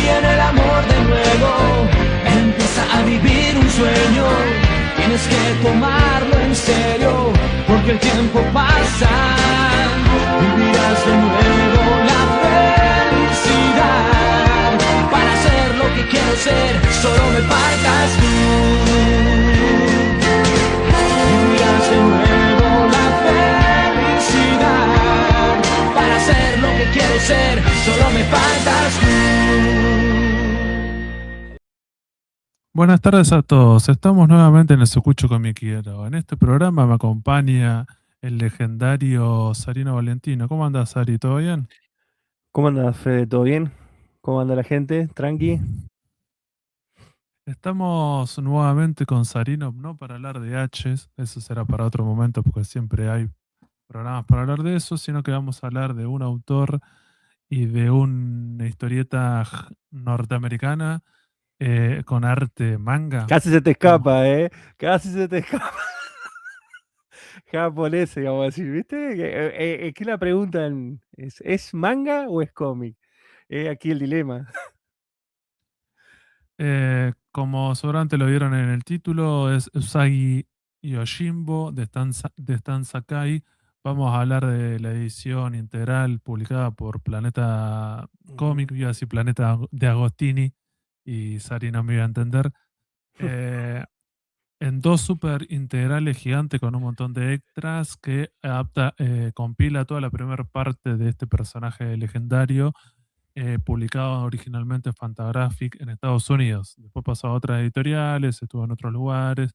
viene el amor de nuevo. Empieza a vivir un sueño. Tienes que tomarlo en serio, porque el tiempo pasa. Vivirás de nuevo la felicidad. Para ser lo que quiero ser, solo me faltas tú. Vivirás de nuevo la felicidad. Para ser lo que quiero ser, solo me faltas tú. Buenas tardes a todos. Estamos nuevamente en el Sucucho Comiquero. En este programa me acompaña el legendario Sarino Valentino. ¿Cómo andas, Sari? ¿Todo bien? ¿Cómo andas, Fede? ¿Todo bien? ¿Cómo anda la gente? ¿Tranqui? Estamos nuevamente con Sarino, no para hablar de H's, eso será para otro momento porque siempre hay programas para hablar de eso, sino que vamos a hablar de un autor y de una historieta norteamericana con arte manga. Casi se te Vamos. escapa, ¿eh? Casi se te escapa. Japonés, vamos a decir, ¿viste? Es que la pregunta ¿es manga o es cómic? Aquí el dilema. Como seguramente lo vieron en el título, es Usagi Yojimbo de Stan Sakai. Vamos a hablar de la edición integral publicada por Planeta Comic, iba a decir Planeta de Agostini, y Sari no me iba a entender. Eh, en dos super integrales gigantes con un montón de extras que compila toda la primera parte de este personaje legendario, publicado originalmente en Fantagraphic en Estados Unidos. Después pasó a otras editoriales, estuvo en otros lugares,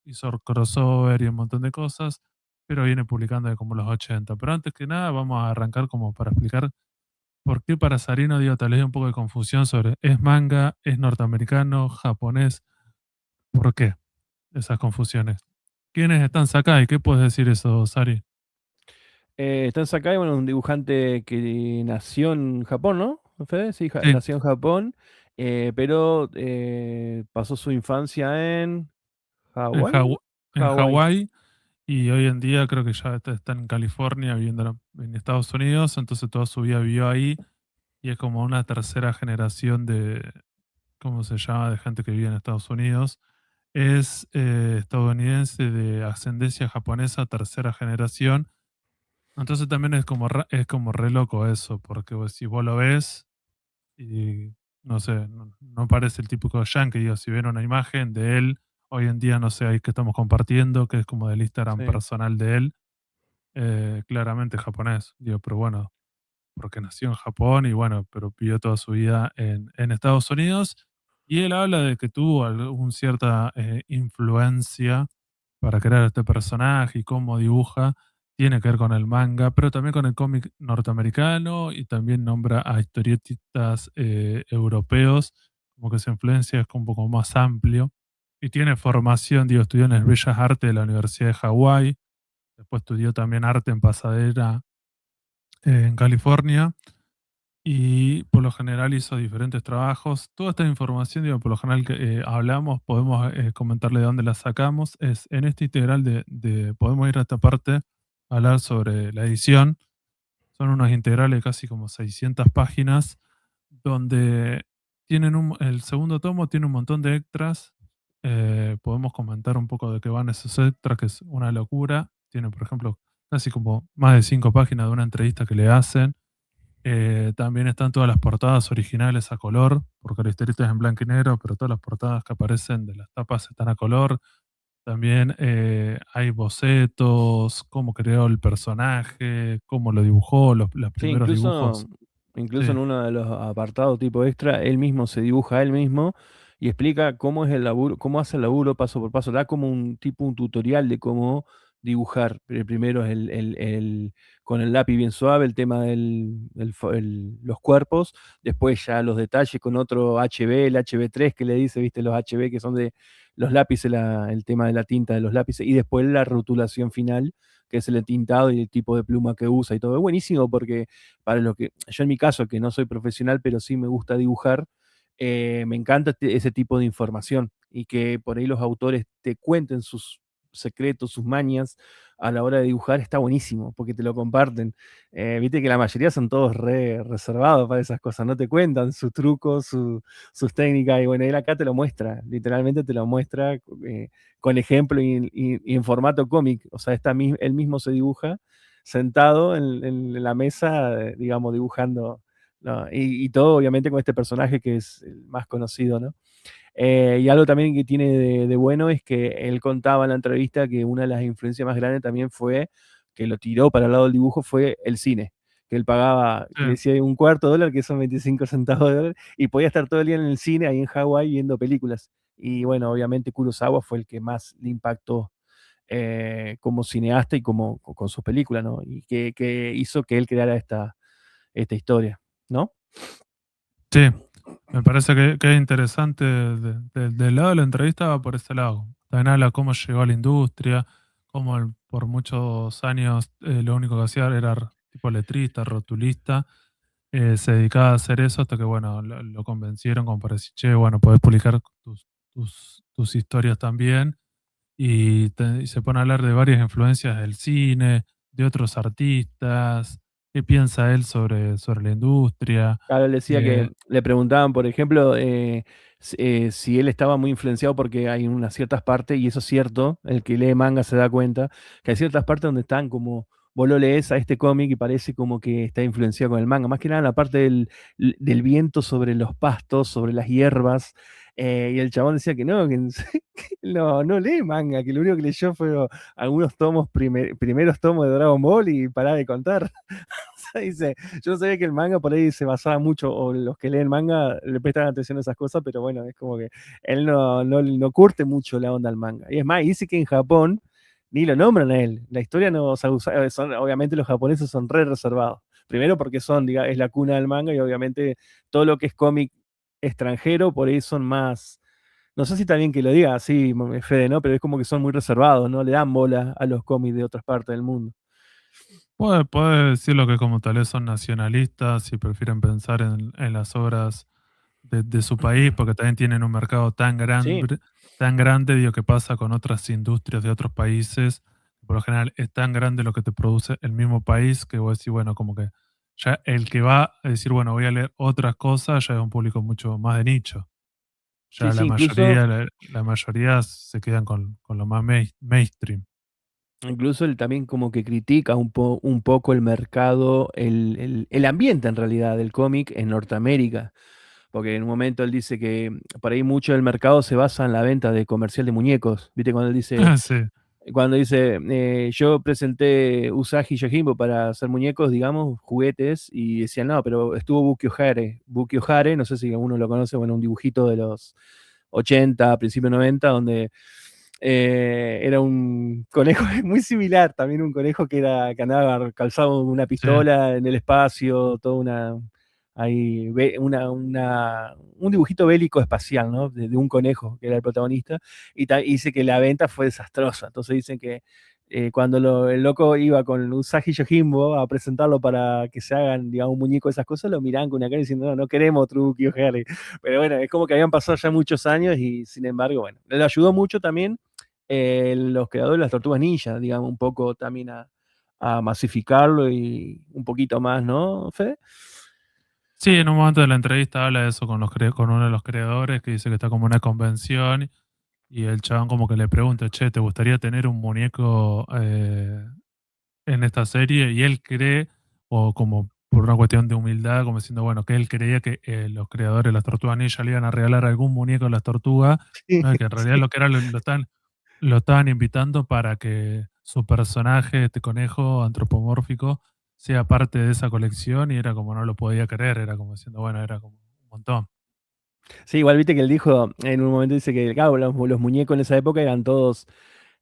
hizo crossover y un montón de cosas, pero viene publicando de como los 80. Pero antes que nada, vamos a arrancar como para explicar por qué para Sarino, digo, tal vez un poco de confusión sobre es manga, es norteamericano, japonés, ¿por qué esas confusiones? ¿Quiénes están Sakai? ¿Qué puedes decir eso, Sari? Stan Sakai, bueno, un dibujante que nació en Japón, ¿no, Fede? Sí, Sí, nació en Japón, pero pasó su infancia en en Hawái, ¿no? Haw- en Hawái. Hawái. Y hoy en día creo que ya está en California, viviendo en Estados Unidos, entonces toda su vida vivió ahí y es como una tercera generación de, ¿cómo se llama?, de gente que vive en Estados Unidos. Es estadounidense de ascendencia japonesa, tercera generación. Entonces también es como re loco eso, porque si vos lo ves y no sé, no parece el típico yankee, digo, si ven una imagen de él, hoy en día no sé, ahí que estamos compartiendo, que es como del Instagram Sí. personal de él, claramente japonés, digo, pero bueno, porque nació en Japón y bueno, pero vivió toda su vida en Estados Unidos. Y él habla de que tuvo alguna cierta influencia para crear este personaje y cómo dibuja. Tiene que ver con el manga, pero también con el cómic norteamericano y también nombra a historietistas europeos, como que su influencia es un poco más amplio. Y tiene formación, digo, estudió en el Bellas Artes de la Universidad de Hawái. Después estudió también arte en Pasadena, en California, y por lo general hizo diferentes trabajos. Toda esta información, digo, por lo general que hablamos, podemos comentarle de dónde la sacamos. Es en este integral podemos ir a esta parte, a hablar sobre la edición. Son unos integrales de casi como 600 páginas, donde el segundo tomo tiene un montón de extras. Podemos comentar un poco de qué van esos extras, que es una locura. Tiene, por ejemplo, casi como más de 5 páginas de una entrevista que le hacen. También están todas las portadas originales a color, porque la historieta es en blanco y negro, pero todas las portadas que aparecen de las tapas están a color. También hay bocetos, cómo creó el personaje, cómo lo dibujó, los Sí, primeros dibujos. incluso Sí, en uno de los apartados tipo extra, él mismo se dibuja a él mismo y explica cómo es el laburo, cómo hace el laburo paso por paso. Da como un tutorial de cómo dibujar. Primero es con el lápiz bien suave, el tema los cuerpos, después ya los detalles con otro HB, el HB3 que le dice, viste, los HB que son de los lápices, el tema de la tinta de los lápices, y después la rotulación final, que es el tintado y el tipo de pluma que usa y todo. Es buenísimo porque para lo que, yo en mi caso, que no soy profesional, pero sí me gusta dibujar, me encanta ese tipo de información y que por ahí los autores te cuenten secretos, sus mañas a la hora de dibujar, está buenísimo, porque te lo comparten. Viste que la mayoría son todos re reservados para esas cosas, no te cuentan sus trucos, sus técnicas, y bueno, él acá te lo muestra, literalmente te lo muestra con ejemplo y en formato cómic, o sea, él mismo se dibuja sentado en la mesa, digamos, dibujando, ¿no? Y todo obviamente con este personaje que es el más conocido, ¿no? Y algo también que tiene de bueno es que él contaba en la entrevista que una de las influencias más grandes también fue, que lo tiró para el lado del dibujo, fue el cine. Que él pagaba, Sí. le decía $0.25, que son 25 centavos de dólar, y podía estar todo el día en el cine ahí en Hawái viendo películas. Y bueno, obviamente Kurosawa fue el que más le impactó como cineasta y con sus películas, ¿no? Y que hizo que él creara esta historia, ¿no? Sí, me parece que es interesante del lado de la entrevista va por ese lado. También habla cómo llegó a la industria, cómo por muchos años lo único que hacía era tipo letrista, rotulista, se dedicaba a hacer eso hasta que, bueno, lo convencieron como para decir, che, bueno, podés publicar tus historias también. Y se pone a hablar de varias influencias del cine, de otros artistas, qué piensa él sobre la industria. Claro, él decía eh, que le preguntaban, por ejemplo, si él estaba muy influenciado porque hay unas ciertas partes, y eso es cierto, el que lee manga se da cuenta, que hay ciertas partes donde están como, vos lo lees a este cómic y parece como que está influenciado con el manga, más que nada en la parte del viento sobre los pastos, sobre las hierbas, y el chabón decía que no, que no lee manga, que lo único que leyó fue algunos tomos, primeros tomos de Dragon Ball y pará de contar. Dice, yo no sabía que el manga por ahí se basaba mucho, o los que leen manga le prestan atención a esas cosas, pero bueno, es como que él no curte mucho la onda al manga. Y es más, dice que en Japón ni lo nombran a él. La historia no, o sea, obviamente los japoneses son re reservados. Primero porque es la cuna del manga, y obviamente todo lo que es cómic extranjero, por ahí son más, no sé si está bien que lo diga así, Fede, ¿no? Pero es como que son muy reservados, ¿no? Le dan bola a los cómics de otras partes del mundo. puede decirlo que como tal vez son nacionalistas y prefieren pensar en las obras de su país, porque también tienen un mercado Sí. tan grande, digo, que pasa con otras industrias de otros países. Por lo general es tan grande lo que te produce el mismo país que vos decís, bueno, como que ya el que va a decir, bueno, voy a leer otras cosas, ya es un público mucho más de nicho. Sí, Ya sí, incluso la mayoría se quedan con lo más mainstream. Incluso él también como que critica un poco el mercado, el ambiente en realidad del cómic en Norteamérica, porque en un momento él dice que por ahí mucho del mercado se basa en la venta de comercial de muñecos, ¿viste? Sí, Cuando dice, yo presenté Usagi Yojimbo para hacer muñecos, digamos, juguetes, y decían, no, pero estuvo Buki Ohare, no sé si alguno lo conoce, bueno, un dibujito de los 80, principios 90, donde era un conejo muy similar, también un conejo que andaba calzado con una sí. pistola en el espacio, ahí, un dibujito bélico espacial, ¿no? De un conejo que era el protagonista, y dice que la venta fue desastrosa. Entonces dicen que cuando el loco iba con Usagi Yojimbo a presentarlo para que se hagan, digamos, un muñeco de esas cosas, lo miraban con una cara diciendo, no, no queremos Truki o Harry. Pero bueno, es como que habían pasado ya muchos años, y sin embargo, bueno, le ayudó mucho también los creadores de las Tortugas Ninja, digamos, un poco también a masificarlo y un poquito más, ¿no, Fede? Sí, en un momento de la entrevista habla de eso con uno de los creadores que dice que está como en una convención y el chabón como que le pregunta, che, ¿te gustaría tener un muñeco en esta serie? Y él cree, o como por una cuestión de humildad, como diciendo, bueno, que él creía que los creadores de las Tortugas Ninja le iban a regalar algún muñeco de las Tortugas, Sí, ¿no? Y que en realidad sí. lo que era lo estaban invitando para que su personaje, este conejo antropomórfico, sea parte de esa colección y era como no lo podía creer, era como diciendo, bueno, era como un montón. Sí, igual viste que él dijo, en un momento dice que, claro, los muñecos en esa época eran todos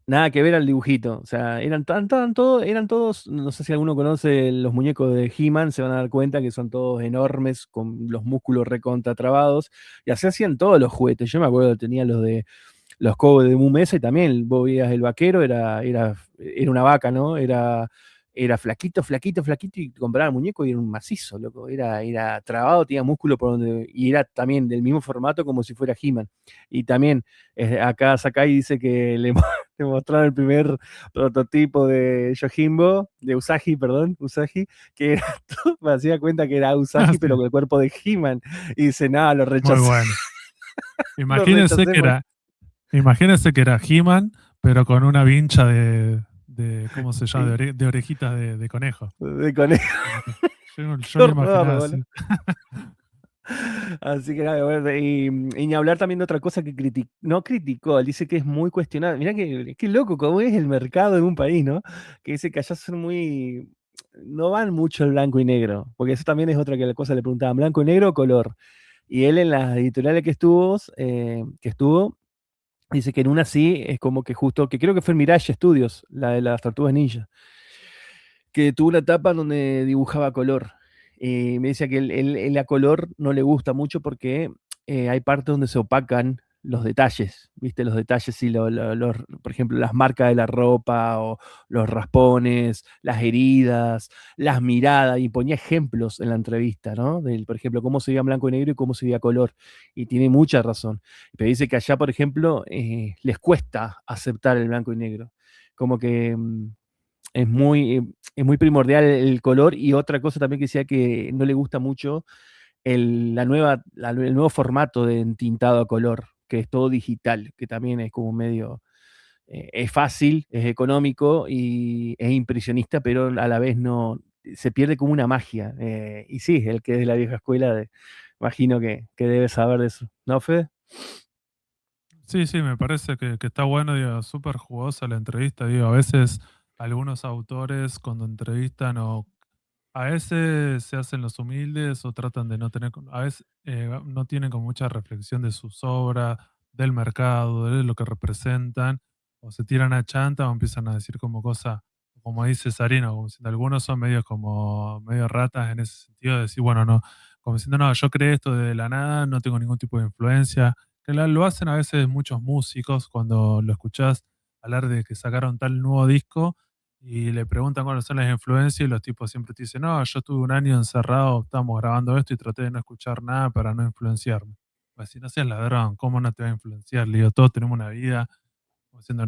nada que ver al dibujito. O sea, eran todos, no sé si alguno conoce los muñecos de He-Man, se van a dar cuenta que son todos enormes, con los músculos recontratrabados, y así hacían todos los juguetes. Yo me acuerdo que tenía los Cowboys de Mumesa, y también vos veías el vaquero, era una vaca, ¿no? Era flaquito, flaquito, flaquito, y compraba el muñeco y era un macizo, loco. Era trabado, tenía músculo por donde, y era también del mismo formato como si fuera He-Man. Y también acá Sakai dice que Le mostraron el primer prototipo de Yojimbo, de Usagi, perdón, Usagi, que era me hacía cuenta que era Usagi, pero Sí, con el cuerpo de He-Man. Y dice, no, lo muy rechacé, bueno. lo Imagínense rechacé que era, imagínense que era He-Man, pero con una vincha ¿cómo se llama? y- De orejitas de conejo. de conejo. Como que yo Qué lo horror, imaginaba boludo. así. Así que nada, bueno, y ni hablar también de otra cosa que no criticó, él dice que es muy cuestionable. Mirá qué loco cómo es el mercado en un país, ¿no? Que dice que allá son muy, no van mucho el blanco y negro, porque eso también es otra que la cosa le preguntaban, blanco y negro o color. Y él en las editoriales que estuvo, dice que en una sí es como que justo, que creo que fue en Mirage Studios, la de las Tortugas Ninja, que tuvo una etapa donde dibujaba a color. Y me decía que él a color no le gusta mucho porque hay partes donde se opacan los detalles, ¿viste? Los detalles y por ejemplo, las marcas de la ropa o los raspones, las heridas, las miradas, y ponía ejemplos en la entrevista, ¿no? Por ejemplo, cómo se veía en blanco y negro y cómo se veía a color. Y tiene mucha razón. Pero dice que allá, por ejemplo, les cuesta aceptar el blanco y negro. Como que es muy primordial el color, y otra cosa también que decía que no le gusta mucho el nuevo formato de entintado a color, que es todo digital, que también es como medio, es fácil, es económico y es impresionista, pero a la vez no, se pierde como una magia. Y sí, el que es de la vieja escuela, imagino que debe saber de eso. ¿No, Fede? Sí, sí, me parece que está bueno, digo, súper jugosa la entrevista. Digo, a veces algunos autores cuando entrevistan o a veces se hacen los humildes o tratan de no tener, a veces no tienen con mucha reflexión de sus obras, del mercado, de lo que representan, o se tiran a chanta o empiezan a decir como cosas, como dice Sarino, como diciendo, algunos son medios como medio ratas en ese sentido, de decir, bueno, no, como diciendo, no, yo creé esto de la nada, no tengo ningún tipo de influencia, que lo hacen a veces muchos músicos cuando lo escuchás hablar de que sacaron tal nuevo disco y le preguntan cuáles son las influencias y los tipos siempre te dicen, no, yo estuve un año encerrado, estábamos grabando esto y traté de no escuchar nada para no influenciarme. Pues si no seas ladrón, ¿cómo no te va a influenciar? Le digo, todos tenemos una vida, como diciendo,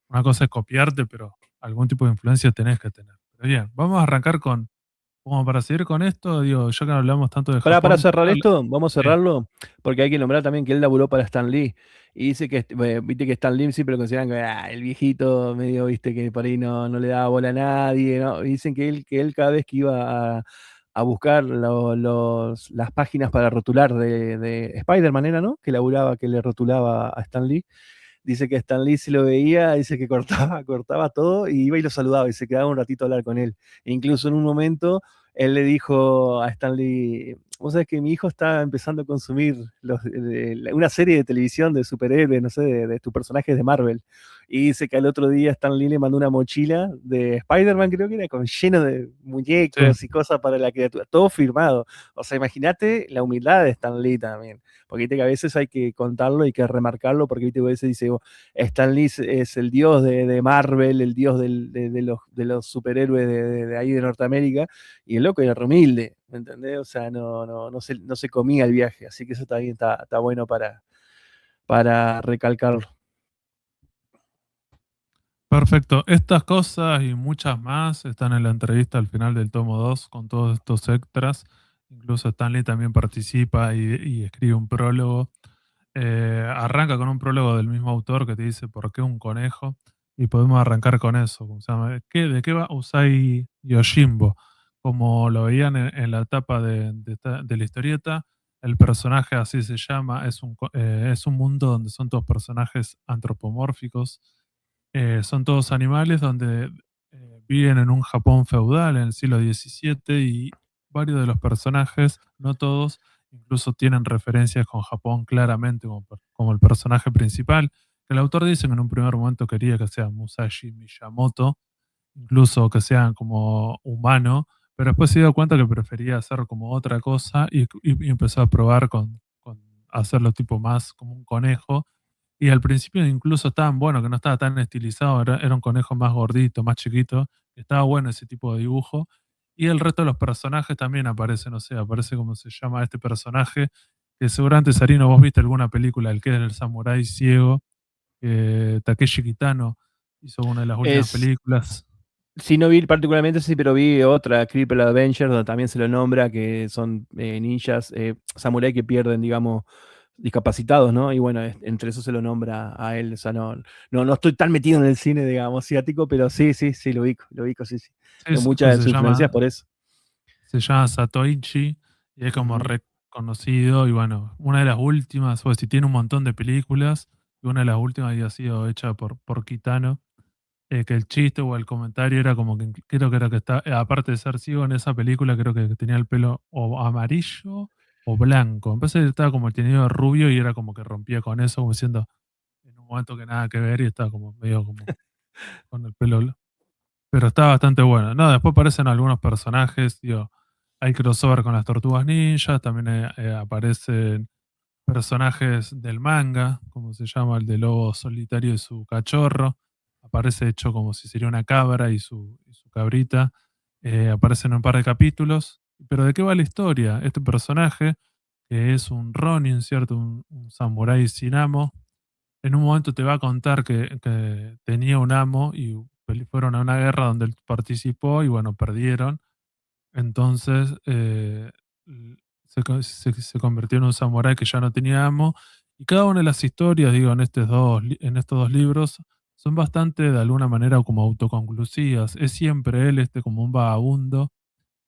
una cosa es copiarte, pero algún tipo de influencia tenés que tener. Pero bien, vamos a arrancar como para seguir con esto, digo, ya que no hablamos tanto de Para Japón, cerrar esto, vamos a sí, cerrarlo, porque hay que nombrar también que él laburó para Stan Lee. Y dice que, viste que Stan Lee siempre lo consideran que el viejito medio, viste, que por ahí no le daba bola a nadie, ¿no? Y dicen que él cada vez que iba a buscar las páginas para rotular de Spider-Man, era, ¿no? Que laburaba, que le rotulaba a Stan Lee. Dice que Stan Lee si lo veía, dice que cortaba todo y iba y lo saludaba y se quedaba un ratito a hablar con él. E incluso en un momento él le dijo a Stan Lee, vos sabés que mi hijo está empezando a consumir una serie de televisión de superhéroes, no sé, de tus personajes de Marvel. Y dice que al otro día Stan Lee le mandó una mochila de Spider-Man, creo que era, con lleno de sí. muñecos y cosas para la criatura, todo firmado. O sea, imagínate la humildad de Stan Lee también. Porque viste que a veces hay que contarlo y que remarcarlo, porque viste que a veces dice, Stan Lee es el dios de Marvel, el dios de los superhéroes de ahí de Norteamérica, y el loco era re humilde, ¿me entendés? O sea, no se comía el viaje, así que eso también está bueno para recalcarlo. Perfecto. Estas cosas y muchas más están en la entrevista al final del tomo 2 con todos estos extras. Incluso Stanley también participa y escribe un prólogo. Arranca con un prólogo del mismo autor que te dice ¿por qué un conejo? Y podemos arrancar con eso. ¿Cómo se llama? ¿De qué va Usai Yojimbo? Como lo veían en la etapa de la historieta, el personaje así se llama, es un mundo donde son todos personajes antropomórficos, son todos animales donde viven en un Japón feudal en el siglo XVII y varios de los personajes, no todos, incluso tienen referencias con Japón claramente como el personaje principal. El autor dice que en un primer momento quería que sea Musashi Miyamoto, incluso que sean como humano, pero después se dio cuenta que prefería hacer como otra cosa y empezó a probar con hacerlo tipo más como un conejo. Y al principio incluso estaban bueno, que no estaba tan estilizado, era un conejo más gordito, más chiquito, estaba bueno ese tipo de dibujo. Y el resto de los personajes también aparecen, no sé, aparece como se llama este personaje, que seguramente Sarino, vos viste alguna película, el que es el samurái ciego, Takeshi Kitano, Hizo una de las últimas Es, películas. sí, no vi particularmente sí, pero vi otra, Cripple Adventure, donde también se lo nombra, que son ninjas, samurái que pierden, digamos, discapacitados, ¿no? Y bueno, entre eso se lo nombra a él. O sea, no estoy tan metido en el cine, digamos, asiático, pero sí, lo ubico, sí, sí. Sí, Muchas de se sus influencias llama, por eso. se llama Satoichi y es como Ujú. reconocido. Y bueno, una de las últimas, pues si tiene un montón de películas, y una de las últimas había sido hecha por Kitano, que el chiste o el comentario era como que creo que era que está, aparte de ser ciego en esa película, creo que tenía el pelo o amarillo o blanco. Me parece que estaba como tenido rubio y era como que rompía con eso, como diciendo en un momento que nada que ver y estaba como medio como con el pelo. Pero está bastante bueno. No, después aparecen algunos personajes, digo, hay crossover con las tortugas ninjas, también aparecen personajes del manga, como se llama el de Lobo Solitario y su cachorro. Aparece hecho como si sería una cabra y su cabrita. Aparecen en un par de capítulos. Pero ¿de qué va la historia? Este personaje, que es un Ronin, ¿cierto? Un samurái sin amo, en un momento te va a contar que tenía un amo y fueron a una guerra donde él participó y bueno, perdieron. Entonces se convirtió en un samurái que ya no tenía amo. Y cada una de las historias, digo, en estos dos libros, son bastante de alguna manera como autoconclusivas. Es siempre él como un vagabundo,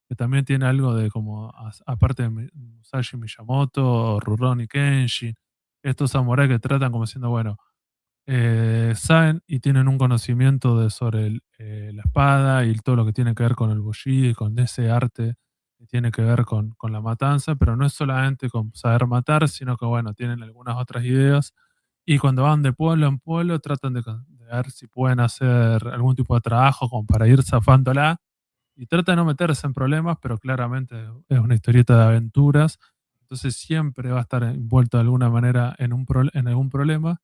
que también tiene algo de como, aparte de Musashi Miyamoto o Rurouni Kenshin, estos samuráis que tratan como siendo, bueno, saben y tienen un conocimiento sobre la espada y todo lo que tiene que ver con el Bushido y con ese arte que tiene que ver con la matanza, pero no es solamente con saber matar, sino que bueno, tienen algunas otras ideas y cuando van de pueblo en pueblo tratan de ver si pueden hacer algún tipo de trabajo como para ir zafándola y trata de no meterse en problemas, pero claramente es una historieta de aventuras, entonces siempre va a estar envuelto de alguna manera en algún problema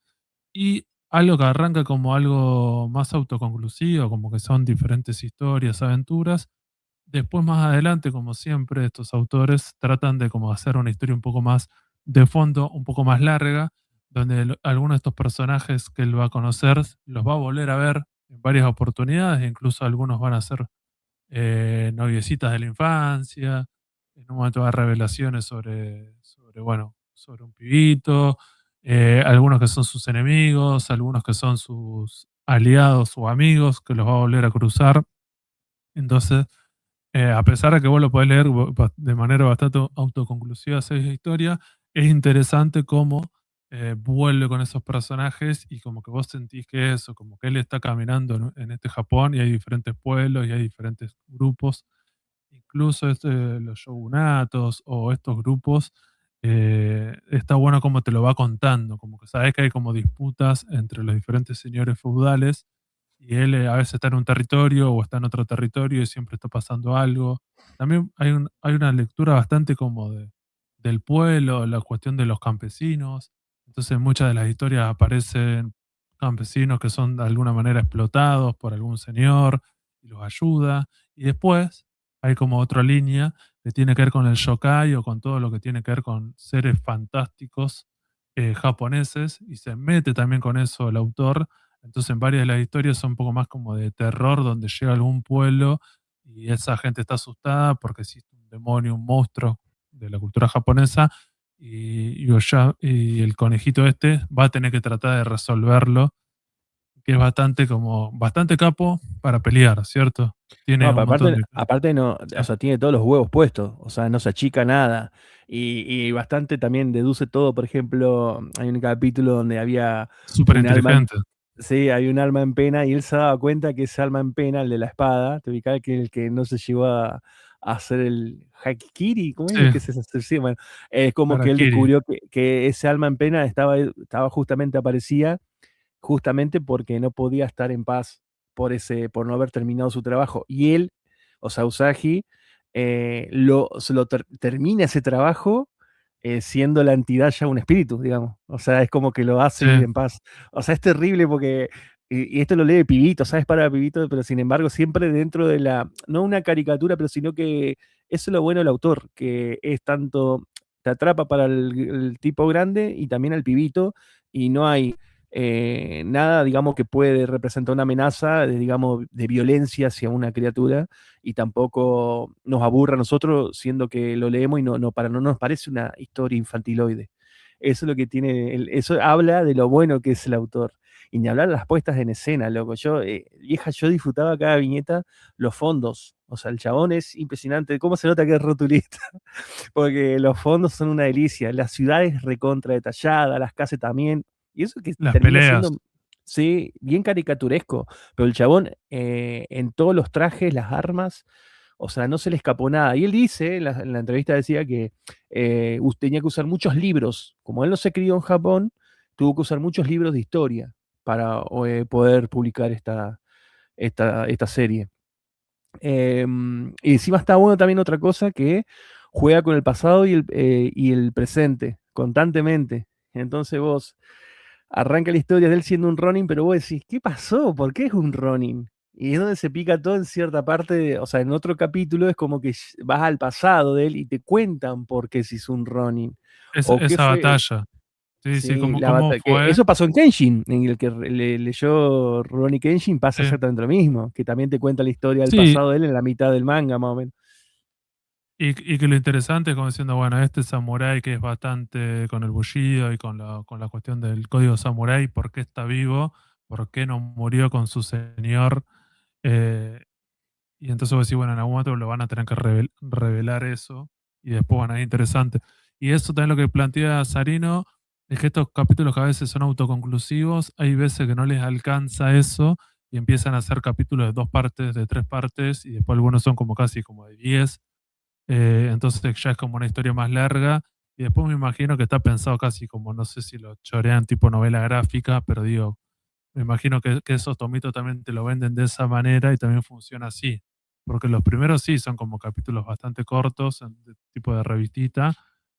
y algo que arranca como algo más autoconclusivo, como que son diferentes historias, aventuras. Después, más adelante, como siempre, estos autores tratan de como hacer una historia un poco más de fondo, un poco más larga, donde algunos de estos personajes que él va a conocer los va a volver a ver en varias oportunidades, e incluso algunos van a ser noviecitas de la infancia. En un momento va a haber revelaciones bueno, sobre un pibito, algunos que son sus enemigos, algunos que son sus aliados o amigos, que los va a volver a cruzar. Entonces, a pesar de que vos lo podés leer de manera bastante autoconclusiva esa historia, es interesante cómo vuelve con esos personajes y como que vos sentís que eso, como que él está caminando en este Japón y hay diferentes pueblos y hay diferentes grupos, incluso los shogunatos o estos grupos, está bueno como te lo va contando, como que sabes que hay como disputas entre los diferentes señores feudales y él a veces está en un territorio o está en otro territorio y siempre está pasando algo. También hay una lectura bastante como del pueblo, la cuestión de los campesinos. Entonces en muchas de las historias aparecen campesinos que son de alguna manera explotados por algún señor y los ayuda. Y después hay como otra línea que tiene que ver con el yokai o con todo lo que tiene que ver con seres fantásticos japoneses y se mete también con eso el autor. Entonces en varias de las historias son un poco más como de terror, donde llega algún pueblo y esa gente está asustada porque existe un demonio, un monstruo de la cultura japonesa y el conejito este va a tener que tratar de resolverlo, que es bastante capo para pelear, ¿cierto? Tiene No, un pero montón aparte, de... aparte no, o Sí, sea, tiene todos los huevos puestos, o sea, no se achica nada. Y bastante también deduce todo, por ejemplo, hay un capítulo donde había súper un alma inteligente. sí, hay un alma en pena y él se daba cuenta que ese alma en pena, el de la espada, te ubicás que el que no se llegó a hacer el Hakikiri, ¿cómo es? Sí, Que sí, bueno, es como que él Harakiri. descubrió que ese alma en pena estaba justamente aparecía justamente porque no podía estar en paz por no haber terminado su trabajo. Y él, o sea, Usagi, se lo termina ese trabajo siendo la entidad ya un espíritu, digamos. O sea, es como que lo hace Sí, ir en paz. O sea, es terrible porque, y esto lo lee Pibito, ¿sabes? Para Pibito, pero sin embargo, siempre dentro de no una caricatura, pero sino que eso es lo bueno del autor, que es tanto, te atrapa para el tipo grande y también al pibito, y no hay nada, digamos, que puede representar una amenaza, digamos, de violencia hacia una criatura, y tampoco nos aburra a nosotros, siendo que lo leemos y no nos parece una historia infantiloide. Eso es lo que tiene, eso habla de lo bueno que es el autor. Y ni hablar de las puestas en escena, loco. Yo disfrutaba cada viñeta, los fondos. O sea, el chabón es impresionante. ¿Cómo se nota que es rotulista? Porque los fondos son una delicia. La ciudad es recontra detallada, las casas también. Y eso que Las termina peleas. siendo, sí, bien caricaturesco. Pero el chabón, en todos los trajes, las armas, o sea, no se le escapó nada. Y él dice, en la entrevista decía que tenía que usar muchos libros. Como él no se crió en Japón, tuvo que usar muchos libros de historia para poder publicar esta serie. Y encima está bueno también otra cosa, que juega con el pasado y el presente constantemente. Entonces vos arranca la historia de él siendo un Ronin, pero vos decís, ¿qué pasó? ¿Por qué es un Ronin? Y es donde se pica todo en cierta parte, o sea, en otro capítulo es como que vas al pasado de él y te cuentan por qué se hizo un Ronin. O qué Esa fue, batalla. Sí, sí, sí, cómo que fue. eso pasó en Kenshin, en el que leyó Ronnie Kenshin, pasa Sí. exactamente lo mismo, que también te cuenta la historia del Sí, pasado de él en la mitad del manga, más o menos. y que lo interesante es como diciendo, bueno, este samurái que es bastante con el bullido y con la cuestión del código samurái, ¿por qué está vivo? ¿Por qué no murió con su señor? Eh, y entonces vos decís, bueno, en algún momento lo van a tener que revelar eso, y después, bueno, es interesante. Y eso también lo que plantea Sarino, es que estos capítulos que a veces son autoconclusivos, hay veces que no les alcanza eso, y empiezan a hacer capítulos de 2 partes, de 3 partes, y después algunos son como casi como de 10. Entonces ya es como una historia más larga. Y después me imagino que está pensado casi como, no sé si lo chorean tipo novela gráfica, pero digo, me imagino que esos tomitos también te lo venden de esa manera y también funciona así. Porque los primeros sí son como capítulos bastante cortos, de tipo de revistita,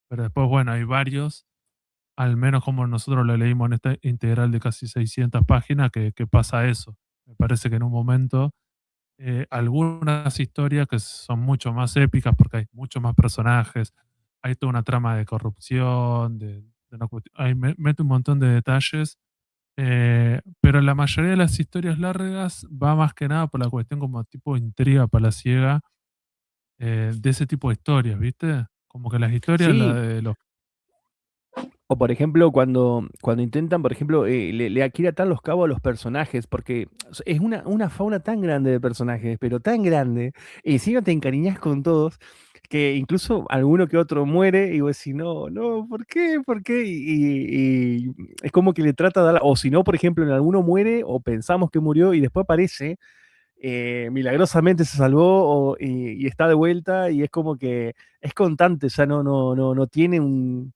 pero después, bueno, hay varios, al menos como nosotros lo leímos en esta integral de casi 600 páginas, que pasa eso. Me parece que en un momento algunas historias que son mucho más épicas porque hay muchos más personajes, hay toda una trama de corrupción, mete un montón de detalles, pero la mayoría de las historias largas va más que nada por la cuestión como tipo intriga palaciega, de ese tipo de historias, ¿viste? Como que las historias, la Sí, de los... o por ejemplo, cuando intentan, por ejemplo, le quiere atar los cabos a los personajes, porque es una fauna tan grande de personajes, pero tan grande, y si no te encariñas con todos, que incluso alguno que otro muere, y vos decís, no, no, ¿por qué? ¿Por qué? Y es como que le trata de dar, o si no, por ejemplo, en alguno muere, o pensamos que murió, y después aparece, milagrosamente se salvó, y está de vuelta, y es como que es constante, o sea, no tiene un,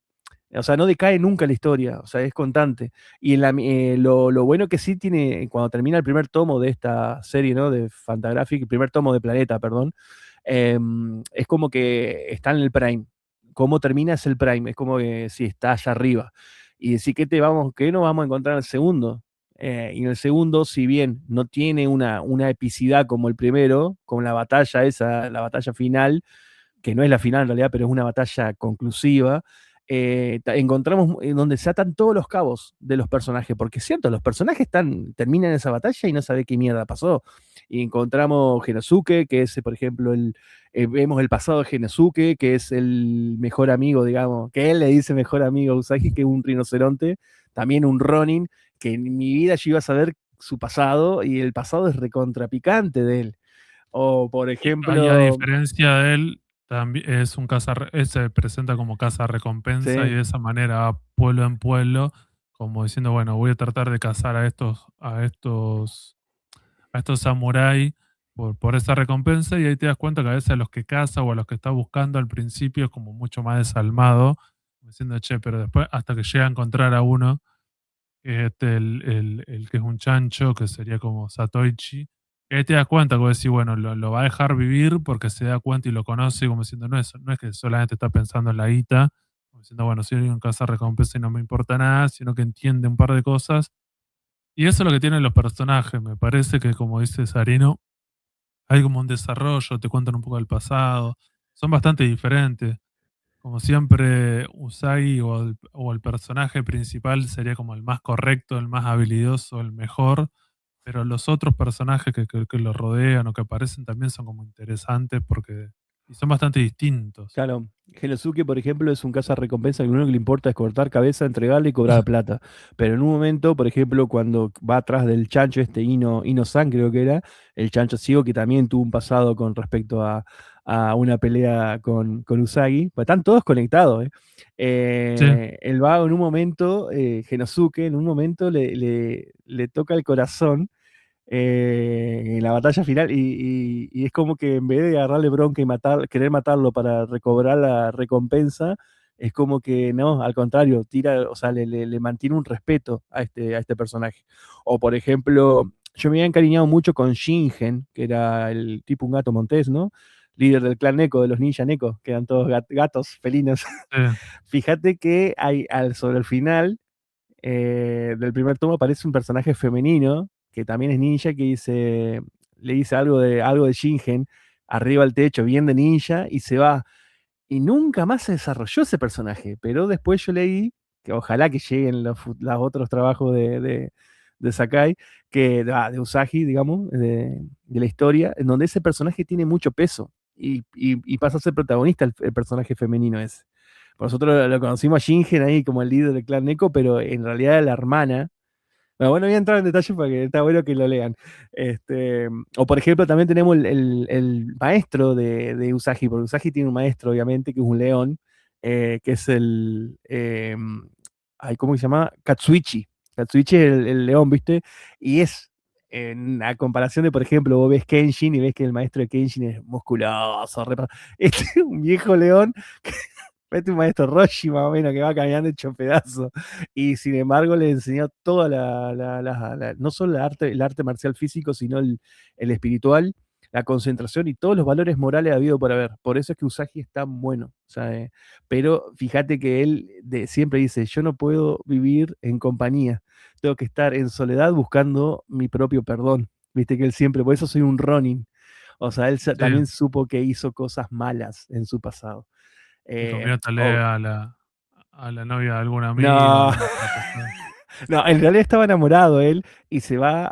o sea, no decae nunca la historia, o sea, es constante. Y lo bueno que sí tiene, cuando termina el primer tomo de esta serie, ¿no? De Fantagraphic, el primer tomo de Planeta, perdón, es como que está en el Prime. Cómo termina es el Prime, es como que sí, está allá arriba. Y decir, ¿qué nos vamos a encontrar en el segundo? Y en el segundo, si bien no tiene una epicidad como el primero, con la batalla esa, la batalla final, que no es la final en realidad, pero es una batalla conclusiva, encontramos en donde se atan todos los cabos de los personajes, porque es cierto, los personajes terminan esa batalla y no sabe qué mierda pasó. Y encontramos Genosuke, que es, por ejemplo, vemos el pasado de Genosuke, que es el mejor amigo, digamos, que él le dice mejor amigo a Usagi, que es un rinoceronte, también un Ronin, que en mi vida yo iba a saber su pasado, y el pasado es recontrapicante de él. O, por Y a ejemplo, diferencia de él, también es un se presenta como caza recompensa y sí, de esa manera va pueblo en pueblo, como diciendo, bueno, voy a tratar de cazar a estos samurái por esa recompensa, y ahí te das cuenta que a veces a los que caza o a los que está buscando al principio es como mucho más desalmado, diciendo, che, pero después hasta que llega a encontrar a uno, que es el que es un chancho, que sería como Satoichi, y ahí te das cuenta, como decir, bueno, lo va a dejar vivir porque se da cuenta y lo conoce, como diciendo, no es que solamente está pensando en la guita, como diciendo, bueno, soy un recompensa y no me importa nada, sino que entiende un par de cosas. Y eso es lo que tienen los personajes. Me parece que, como dice Sarino, hay como un desarrollo, te cuentan un poco del pasado, son bastante diferentes. como siempre, Usagi o el personaje principal sería como el más correcto, el más habilidoso, el mejor, pero los otros personajes que lo rodean o que aparecen también son como interesantes porque y son bastante distintos. Claro, Genosuke, por ejemplo, es un recompensa que lo único que le importa es cortar cabeza, entregarle y cobrar plata. Pero en un momento, por ejemplo, cuando va atrás del chancho este Ino-san, creo que era, el chancho ciego que también tuvo un pasado con respecto a una pelea con Usagi, pues están todos conectados, ¿eh? Sí, El vago en un momento, Genosuke, en un momento le toca el corazón en la batalla final y es como que en vez de agarrarle bronca y querer matarlo para recobrar la recompensa, es como que no, al contrario, tira, o sea, le mantiene un respeto a este personaje. O por ejemplo, yo me había encariñado mucho con Shingen, que era el tipo un gato montés, ¿no? Líder del clan Neko, de los ninja Neko, que eran todos gatos, felinos. sí. Fíjate que sobre el final del primer tomo aparece un personaje femenino que también es ninja que le dice algo de Shingen arriba al techo, bien de ninja, y se va. Y nunca más se desarrolló ese personaje, pero después yo leí que ojalá que lleguen los otros trabajos de Sakai, de Usagi, digamos, de la historia, en donde ese personaje tiene mucho peso y pasa a ser protagonista el personaje femenino ese. Nosotros lo conocimos a Shingen ahí como el líder del clan Neko, pero en realidad la hermana. Bueno, voy a entrar en detalle porque está bueno que lo lean. O por ejemplo, también tenemos el maestro de Usagi, porque Usagi tiene un maestro, obviamente, que es un león, que es ¿cómo se llama? Katsuichi. Katsuichi es el león, ¿viste? Y es, a comparación de, por ejemplo, vos ves Kenshin y ves que el maestro de Kenshin es musculoso, este es un viejo león. Este un maestro Roshi más o menos que va caminando hecho pedazo. Y sin embargo le enseñó toda no solo el arte marcial físico, sino el espiritual, la concentración y todos los valores morales habido por haber. Por eso es que Usagi es tan bueno. O sea, pero fíjate que él siempre dice, yo no puedo vivir en compañía, tengo que estar en soledad buscando mi propio perdón. Viste que él siempre, por eso soy un Ronin. O sea, él Sí, también supo que hizo cosas malas en su pasado. le Eh, comió talea a la novia de algún amigo, no, alguna cosa pasó. no, en realidad estaba enamorado él y se va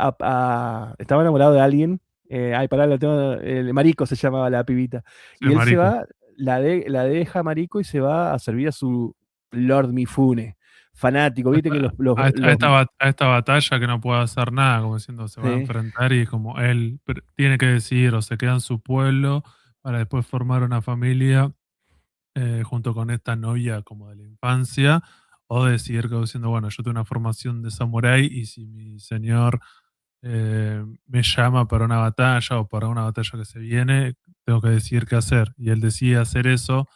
estaba enamorado de alguien. Ay, pará, el Marico se llamaba la pibita. Sí, Y él se marico. va, la deja Marico y se va a servir a su Lord Mifune, fanático. A Viste que esta, a esta- a esta bat- a esta batalla que no puede hacer nada, como diciendo, se va a sí, enfrentar y como él tiene que decidir o se queda en su pueblo para después formar una familia junto con esta novia como de la infancia, o decidir como diciendo, bueno, yo tengo una formación de samurái y si mi señor me llama para una batalla o para una batalla que se viene, tengo que decidir qué hacer. Y él decide hacer eso,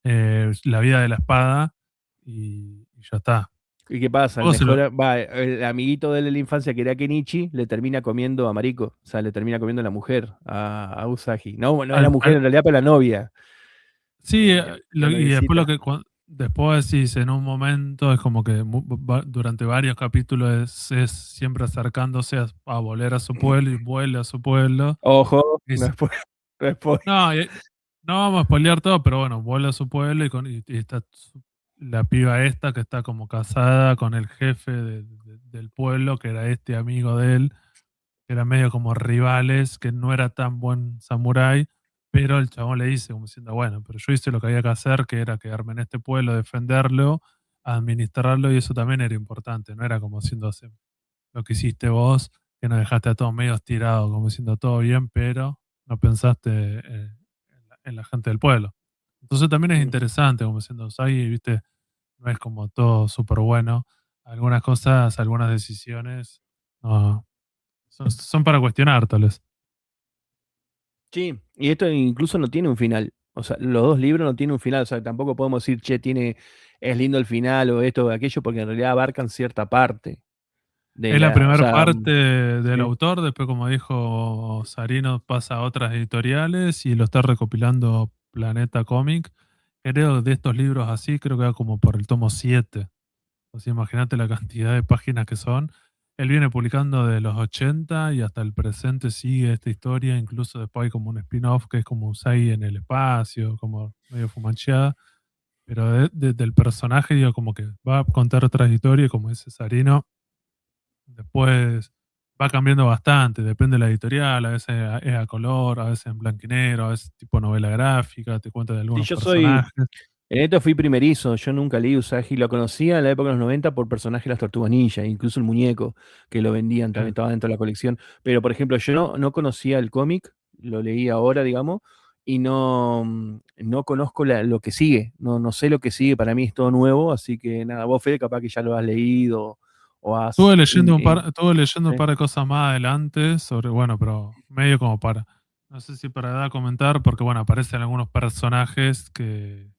la vida de la espada, y ya está. ¿y qué pasa? Luego se lo, El amiguito de él de la infancia, que era Kenichi, le termina comiendo a Mariko. O sea, le termina comiendo a la mujer, a Usagi. No, no es la al, mujer al- en realidad, pero la novia. Sí, La y después noviecita. después decís, en un momento es como que durante varios capítulos es siempre acercándose a volver a su pueblo y vuelve a su pueblo. Ojo, Y no s- es, no es no, no vamos a spoilear todo, pero bueno, vuelve a su pueblo y está la piba esta que está como casada con el jefe del pueblo, que era este amigo de él, que eran medio como rivales, que no era tan buen samurái, pero el chabón le dice como diciendo, bueno, pero yo hice lo que había que hacer, que era quedarme en este pueblo, defenderlo, administrarlo, y eso también era importante, no era como diciendo lo que hiciste vos, que nos dejaste a todos medios tirados, como diciendo todo bien, pero no pensaste en la gente del pueblo. Entonces también es Mm. interesante, como diciendo, ahí, viste, no es como todo súper bueno. Algunas cosas, algunas decisiones, no, son para cuestionar, tal vez. Sí, y esto incluso no tiene un final. O sea, los dos libros no tienen un final. O sea, tampoco podemos decir, che, es lindo el final o esto o aquello, porque en realidad abarcan cierta parte Es la o primera sea, parte del sí. autor, después como dijo Sarino pasa a otras editoriales y lo está recopilando Planeta Comic. Creo de estos libros así, creo que va como por el tomo 7. O sea, imagínate la cantidad de páginas que son. Él viene publicando de los 80 y hasta el presente sigue esta historia, incluso después hay como un spin-off que es como Usagi en el espacio, como medio fumancheada. pero del personaje, digo, como que va a contar otra historia, como dice Sarino, después va cambiando bastante, depende de la editorial, a veces es a color, a veces en blanco y negro, a veces tipo novela gráfica, te cuenta de Sí, algunos yo soy. personajes. En esto fui primerizo, yo nunca leí Usagi, lo conocía en la época de los 90 por personajes de las Tortugas Ninja, incluso el muñeco que lo vendían también Eh, estaba dentro de la colección. Pero, por ejemplo, yo no conocía el cómic, lo leí ahora, digamos, y no conozco lo que sigue, no sé lo que sigue, para mí es todo nuevo, así que nada, vos, Fede, capaz que ya lo has leído o has... Estuve leyendo un sí. par de cosas más adelante sobre, bueno, pero medio como para, no sé si para dar a comentar, porque bueno, aparecen algunos personajes que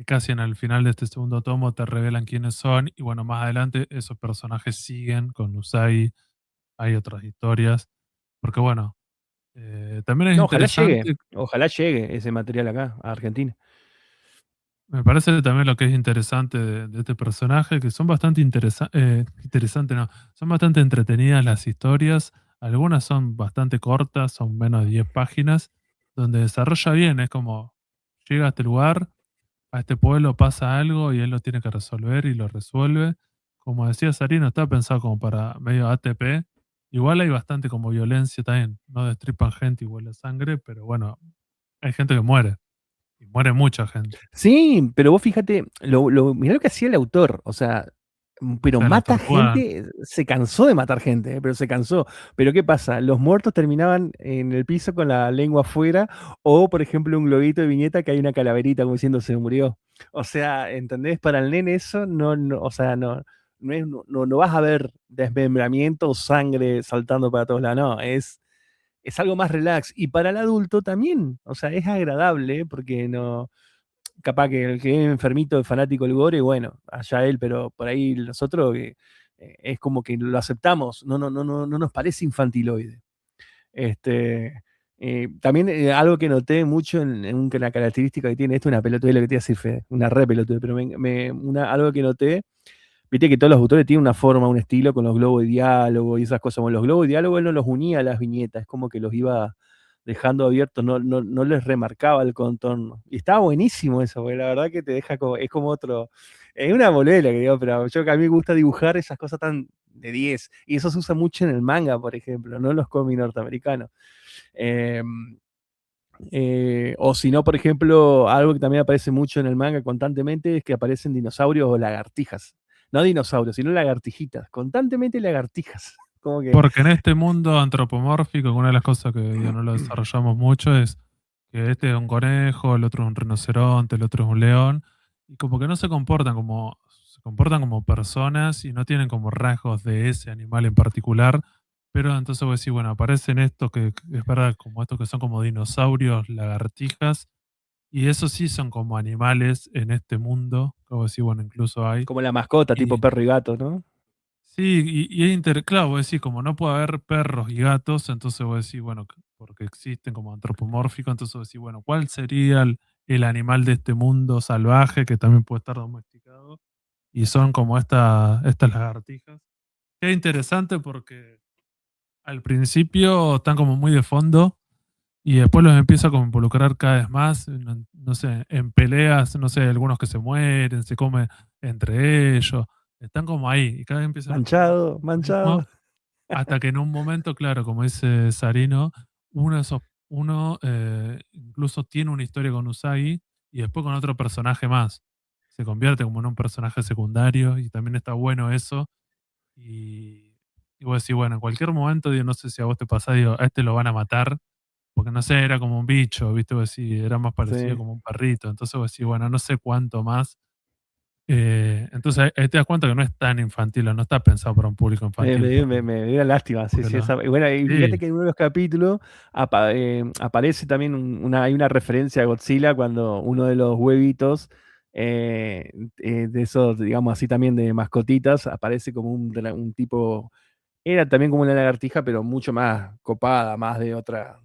casi en el final de este segundo tomo te revelan quiénes son, y bueno, más adelante esos personajes siguen con Usagi, hay otras historias, porque bueno, también es No, interesante. ojalá llegue ese material acá, a Argentina. Me parece también lo que es interesante de este personaje, que son bastante interesantes, no, son bastante entretenidas las historias, algunas son bastante cortas, son menos de 10 páginas, donde desarrolla bien, es como llega a este lugar, a este pueblo pasa algo y él lo tiene que resolver y lo resuelve. Como decía Sarino, está pensado como para medio ATP, igual hay bastante como violencia también, no destripan gente y huele sangre, pero bueno, hay gente que muere, y muere mucha gente. Sí, pero vos fíjate, mirá lo que hacía el autor, o sea, O pero sea, la mata tortuga. gente, se cansó de matar gente, pero se cansó. Pero ¿qué pasa? Los muertos terminaban en el piso con la lengua afuera, o por ejemplo un globito de viñeta que hay una calaverita como diciendo se murió. O sea, ¿entendés? Para el nene eso o sea, no vas a ver desmembramiento o sangre saltando para todos lados, no, es algo más relax. Y para el adulto también, o sea, es agradable porque no capaz que el que es enfermito, fanático del gore, bueno, allá él, pero por ahí nosotros es como que lo aceptamos, no nos parece infantiloide. Este, también algo que noté mucho en una característica que tiene esto, una pelotudez, lo que te iba a decir, Fede, una re pelotudez, pero algo que noté, viste que todos los autores tienen una forma, un estilo con los globos de diálogo y esas cosas. Bueno, los globos de diálogo él no los unía a las viñetas, es como que los iba dejando abiertos, no les remarcaba el contorno. Y estaba buenísimo eso, porque la verdad que te deja como, es como otro, es una bolera que digo, pero yo que a mí me gusta dibujar esas cosas tan de 10, y eso se usa mucho en el manga, por ejemplo, no en los cómics norteamericanos. Eh, o si no, por ejemplo, algo que también aparece mucho en el manga constantemente es que aparecen dinosaurios o lagartijas. No dinosaurios, sino lagartijitas. Constantemente lagartijas. Como que. Porque en este mundo antropomórfico, una de las cosas que digo, no lo desarrollamos mucho es que este es un conejo, el otro es un rinoceronte, el otro es un león, y como que no se comportan como personas y no tienen como rasgos de ese animal en particular, pero entonces vos decís, bueno, aparecen estos que es verdad, como estos que son como dinosaurios, lagartijas, y esos sí son como animales en este mundo, como decís, bueno, incluso hay. Como la mascota, tipo Y, perro y gato, ¿no? Sí, y es claro, vos decís, como no puede haber perros y gatos, entonces vos decís, bueno, porque existen como antropomórficos, entonces vos decís, bueno, ¿cuál sería el animal de este mundo salvaje que también puede estar domesticado? Y son como estas lagartijas. Es interesante porque al principio están como muy de fondo y después los empieza como a involucrar cada vez más, no sé, en peleas, no sé, algunos que se mueren, se comen entre ellos, están como ahí y cada vez empiezan a tomar más Manchado, protagonismo manchado. hasta que en un momento, claro, como dice Sarino, uno incluso tiene una historia con Usagi y después con otro personaje más. Se convierte como en un personaje secundario y también está bueno eso. Y, y vos decís, bueno, en cualquier momento, digo, no sé si a vos te pasa, digo, a este lo van a matar, porque no sé, era como un bicho, ¿viste? Vos decís, era más parecido Sí. como un perrito. Entonces vos decís, bueno, no sé cuánto más. Entonces ahí te das cuenta que no es tan infantil, o no está pensado para un público infantil, Me dio lástima, sí, porque sí. lo, Y bueno, y fíjate sí, que en uno de los capítulos aparece también hay una referencia a Godzilla cuando uno de los huevitos de esos, digamos así, también de mascotitas, aparece como un tipo, era también como una lagartija, pero mucho más copada, más de otra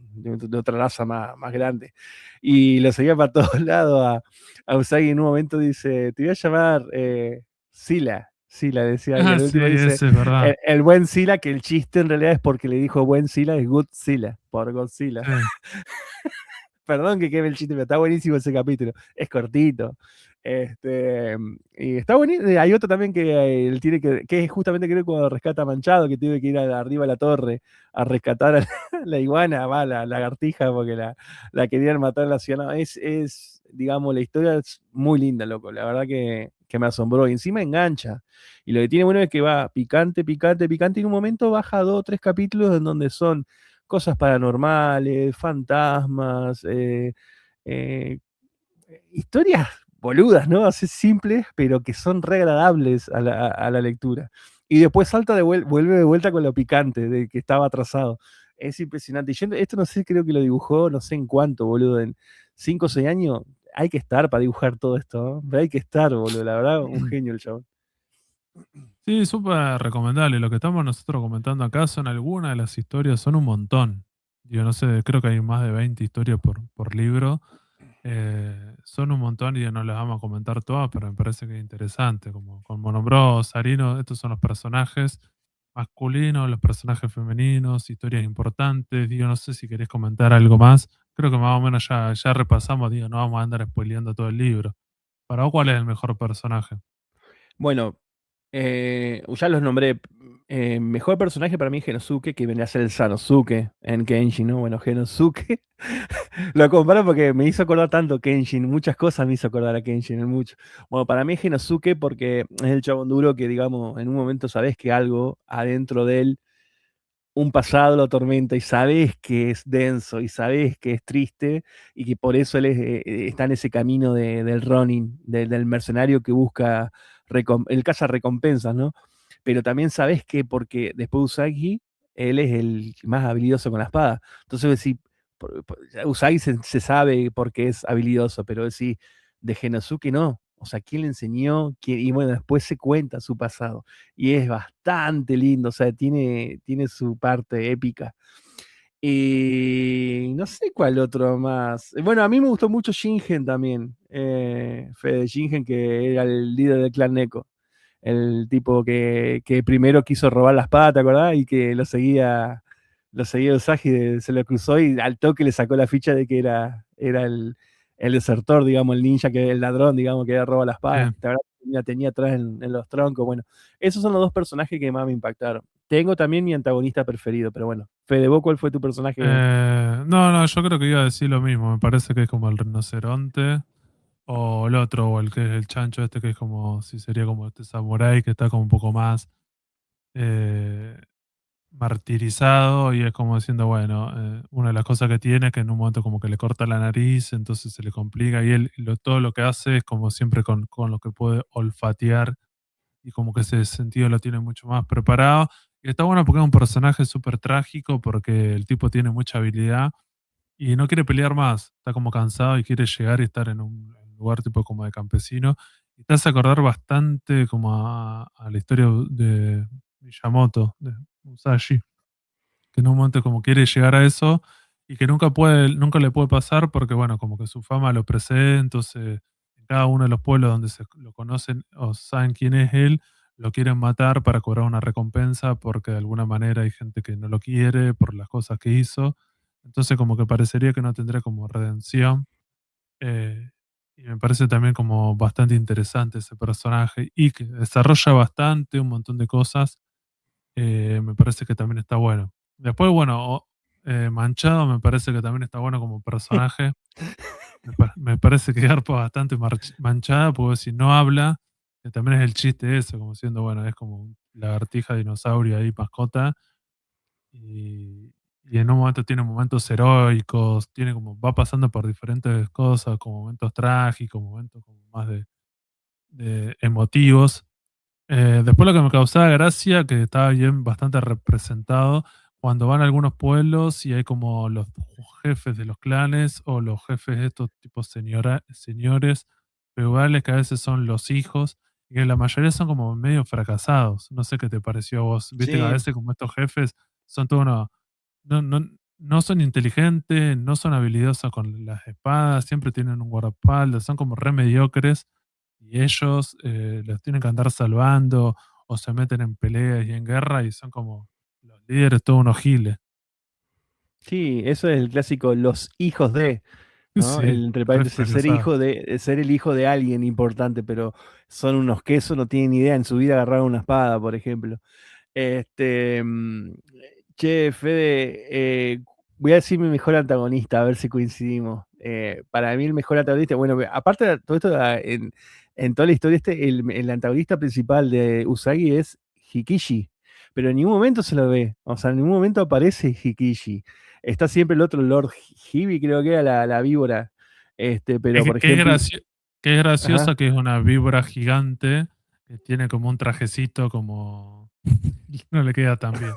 raza más grande. Y lo seguía para todos lados a Usagi en un momento dice, te voy a llamar Sila. Sila decía, y ah, al sí, último dice, ese es verdad. el buen Sila, que el chiste en realidad es porque le dijo buen Sila, es Good Sila, por Godzilla. Sí. Perdón que queme el chiste, pero está buenísimo ese capítulo. Es cortito. Y está bonito. Hay otro también que él tiene que es justamente creo cuando rescata a Manchado, que tiene que ir arriba de la torre a rescatar a la, la iguana, va, la lagartija, porque la querían matar en la ciudad. No, digamos, la historia es muy linda, loco. La verdad que me asombró. Y encima engancha. Y lo que tiene bueno es que va picante, picante, picante. Y en un momento baja 2 o 3 capítulos en donde son cosas paranormales, fantasmas, eh, historias boludas, ¿no? Así simples, pero que son re agradables a la lectura. Y después salta vuelve de vuelta con lo picante, de que estaba atrasado. Es impresionante. Y yo esto no sé, creo que lo dibujó, no sé en cuánto, boludo, en 5 o 6 años. Hay que estar para dibujar todo esto, ¿no? Pero hay que estar, boludo. La verdad, un genio el chabón. Sí, súper recomendable. Lo que estamos nosotros comentando acá son algunas de las historias, son un montón. Yo no sé, creo que hay más de 20 historias por libro. Son un montón y no las vamos a comentar todas, pero me parece que es interesante. Como nombró Sarino, estos son los personajes masculinos, los personajes femeninos, historias importantes. Digo, no sé si querés comentar algo más. Creo que más o menos ya repasamos, digo, no vamos a andar spoileando todo el libro. ¿Para vos cuál es el mejor personaje? Bueno, ya los nombré. Mejor personaje para mí es Genosuke, que viene a ser el Sanosuke en Kenshin, ¿no? Bueno, Genosuke. Lo comparo porque me hizo acordar tanto Kenshin, muchas cosas me hizo acordar a Kenshin, en mucho. Bueno, para mí es Genosuke porque es el chabón duro que, digamos, en un momento sabes que algo adentro de él, un pasado lo atormenta y sabes que es denso y sabes que es triste y que por eso él está en ese camino del Ronin, del mercenario que busca, el caza recompensas, ¿no? Pero también sabes que porque después de Usagi, él es el más habilidoso con la espada. Entonces, si Usagi se sabe porque es habilidoso, pero si de Genosuke no. O sea, ¿quién le enseñó? Y bueno, después se cuenta su pasado. Y es bastante lindo, o sea, tiene su parte épica. Y no sé cuál otro más. Bueno, a mí me gustó mucho Shingen también. Fede Shingen, que era el líder del clan Neko. El tipo que primero quiso robar la espada, ¿te acordás? Y que lo seguía Usagi, se lo cruzó y al toque le sacó la ficha de que era el desertor, digamos, el ninja, el ladrón, digamos, que había robado la espada. Bien. La verdad, tenía atrás en los troncos. Bueno, esos son los dos personajes que más me impactaron. Tengo también mi antagonista preferido, pero bueno. Fede, ¿vos cuál fue tu personaje? No, yo creo que iba a decir lo mismo. Me parece que es como el rinoceronte. O el otro, o el que es el chancho este, que es como, si sería como este samurái que está como un poco más eh, martirizado y es como diciendo, bueno, una de las cosas que tiene es que en un momento como que le corta la nariz, entonces se le complica y él todo lo que hace es como siempre con lo que puede olfatear y como que ese sentido lo tiene mucho más preparado. Y está bueno porque es un personaje súper trágico porque el tipo tiene mucha habilidad y no quiere pelear más, está como cansado y quiere llegar y estar en un lugar tipo como de campesino. Y te hace acordar bastante como a la historia de Miyamoto, de Musashi, que en un momento como quiere llegar a eso y que nunca le puede pasar porque bueno, como que su fama lo precede, entonces en cada uno de los pueblos donde se lo conocen o saben quién es él, lo quieren matar para cobrar una recompensa porque de alguna manera hay gente que no lo quiere por las cosas que hizo. Entonces como que parecería que no tendría como redención. eh, y me parece también como bastante interesante ese personaje y que desarrolla bastante un montón de cosas. Me parece que también está bueno. Después, bueno, Manchado me parece que también está bueno como personaje. Me parece que garpa bastante manchada, porque si no habla, que también es el chiste eso, como siendo, bueno, es como un lagartija dinosaurio ahí, mascota, y en un momento tiene momentos heroicos, tiene como, va pasando por diferentes cosas, como momentos trágicos, momentos como más de emotivos. Después lo que me causaba gracia, que estaba bien bastante representado, cuando van a algunos pueblos y hay como los jefes de los clanes o los jefes de estos tipos señores feudales que a veces son los hijos y que la mayoría son como medio fracasados. No sé qué te pareció a vos. Viste que a Sí, veces como estos jefes son todos no, no, no son inteligentes, no son habilidosos con las espadas, siempre tienen un guardaespaldas, son como re mediocres y ellos los tienen que andar salvando o se meten en peleas y en guerra y son como los líderes, todos unos giles. sí, eso es el clásico, los hijos de. ¿no? Sí, Entre re paréntesis, fracasada. ser el hijo de alguien importante, pero son unos quesos, no tienen ni idea en su vida agarrar una espada, por ejemplo. Este, che, Fede, voy a decir mi mejor antagonista, a ver si coincidimos. Para mí el mejor antagonista, bueno, aparte de todo esto, en toda la historia, el antagonista principal de Usagi es Hikishi, pero en ningún momento se lo ve, o sea, en ningún momento aparece Hikishi. Está siempre el otro Lord Hibi, creo que era la víbora. Pero Es por ejemplo, que es ajá. graciosa que es una víbora gigante que tiene como un trajecito como y no le queda tan bien.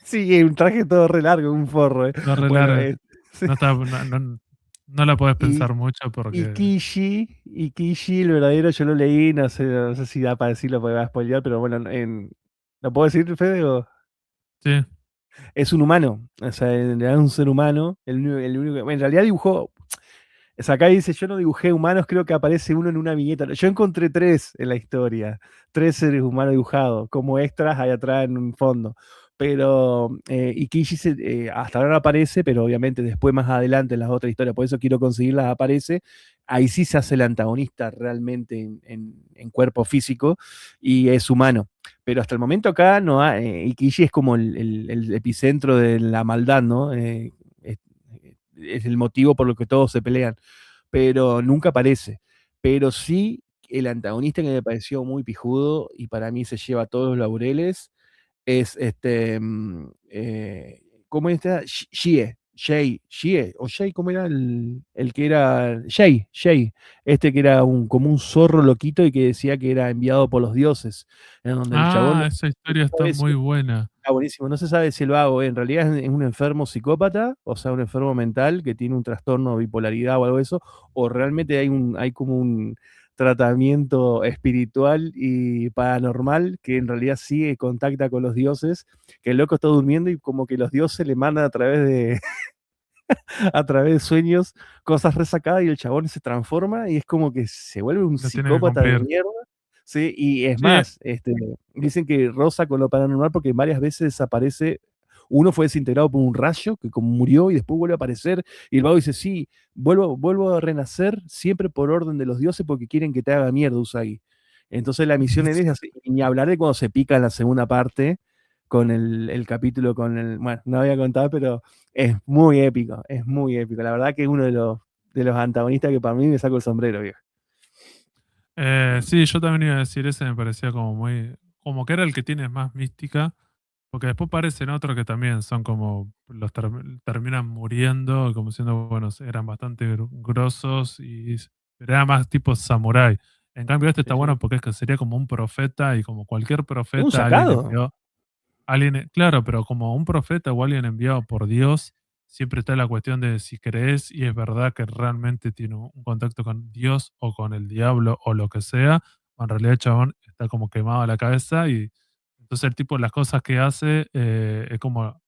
Sí, un traje todo re largo, un forro. No re Bueno, larga. sí. No la podés Y, pensar mucho y porque Kishi, el verdadero, yo lo leí, no sé si da para decirlo porque va a spoilear, pero bueno, ¿lo puedo decir, Fede? sí. Es un humano, o sea, en realidad es un ser humano, el único bueno, en realidad dibujó, Sakai dice, yo no dibujé humanos, creo que aparece uno en una viñeta. Yo encontré tres en la historia, tres seres humanos dibujados, como extras ahí atrás en un fondo. Pero Ikishi hasta ahora no aparece, pero obviamente después más adelante en las otras historias, por eso quiero conseguirlas, aparece. Ahí sí se hace el antagonista realmente en cuerpo físico y es humano. Pero hasta el momento acá no Ikishi es como el epicentro de la maldad, ¿no? Es el motivo por lo que todos se pelean, pero nunca aparece. Pero sí, el antagonista que me pareció muy pijudo y para mí se lleva todos los laureles es ¿cómo está? Shie, o Shie, ¿cómo era el que era? Shie, que era como un zorro loquito y que decía que era enviado por los dioses, en donde el chabón Ah, esa no historia está sabe si muy buena. buenísimo. No se sabe si el vago en realidad es un enfermo psicópata, o sea, un enfermo mental que tiene un trastorno de bipolaridad o algo de eso, o realmente hay como un tratamiento espiritual y paranormal que en realidad sí contacta con los dioses, que el loco está durmiendo y como que los dioses le mandan a través de, a través de sueños cosas resacadas y el chabón se transforma y es como que se vuelve un Lo tiene que psicópata de cumplir. mierda. Sí, y es Sí, más, dicen que roza con lo paranormal porque varias veces desaparece. Uno fue desintegrado por un rayo que como murió y después vuelve a aparecer. Y el vago dice: Sí, vuelvo a renacer siempre por orden de los dioses porque quieren que te haga mierda, Usagi. Entonces la misión es esa. Y ni hablar de cuando se pica en la segunda parte con el capítulo con el. Bueno, no voy a contar, pero es muy épico, es muy épico. La verdad que es uno de los antagonistas que para mí me saco el sombrero, viejo. Sí, yo también iba a decir ese, me parecía como muy, como que era el que tiene más mística, porque después aparecen otros que también son como, terminan muriendo, y como siendo, bueno, eran bastante grosos, pero era más tipo samurái. En cambio este está Sí, sí. bueno porque es que sería como un profeta, y como cualquier Es un profeta, sacado. claro, pero como un profeta o alguien enviado por Dios, siempre está la cuestión de si crees y es verdad que realmente tiene un contacto con Dios o con el diablo o lo que sea, o en realidad el chabón está como quemado a la cabeza y entonces el tipo, las cosas que hace, es como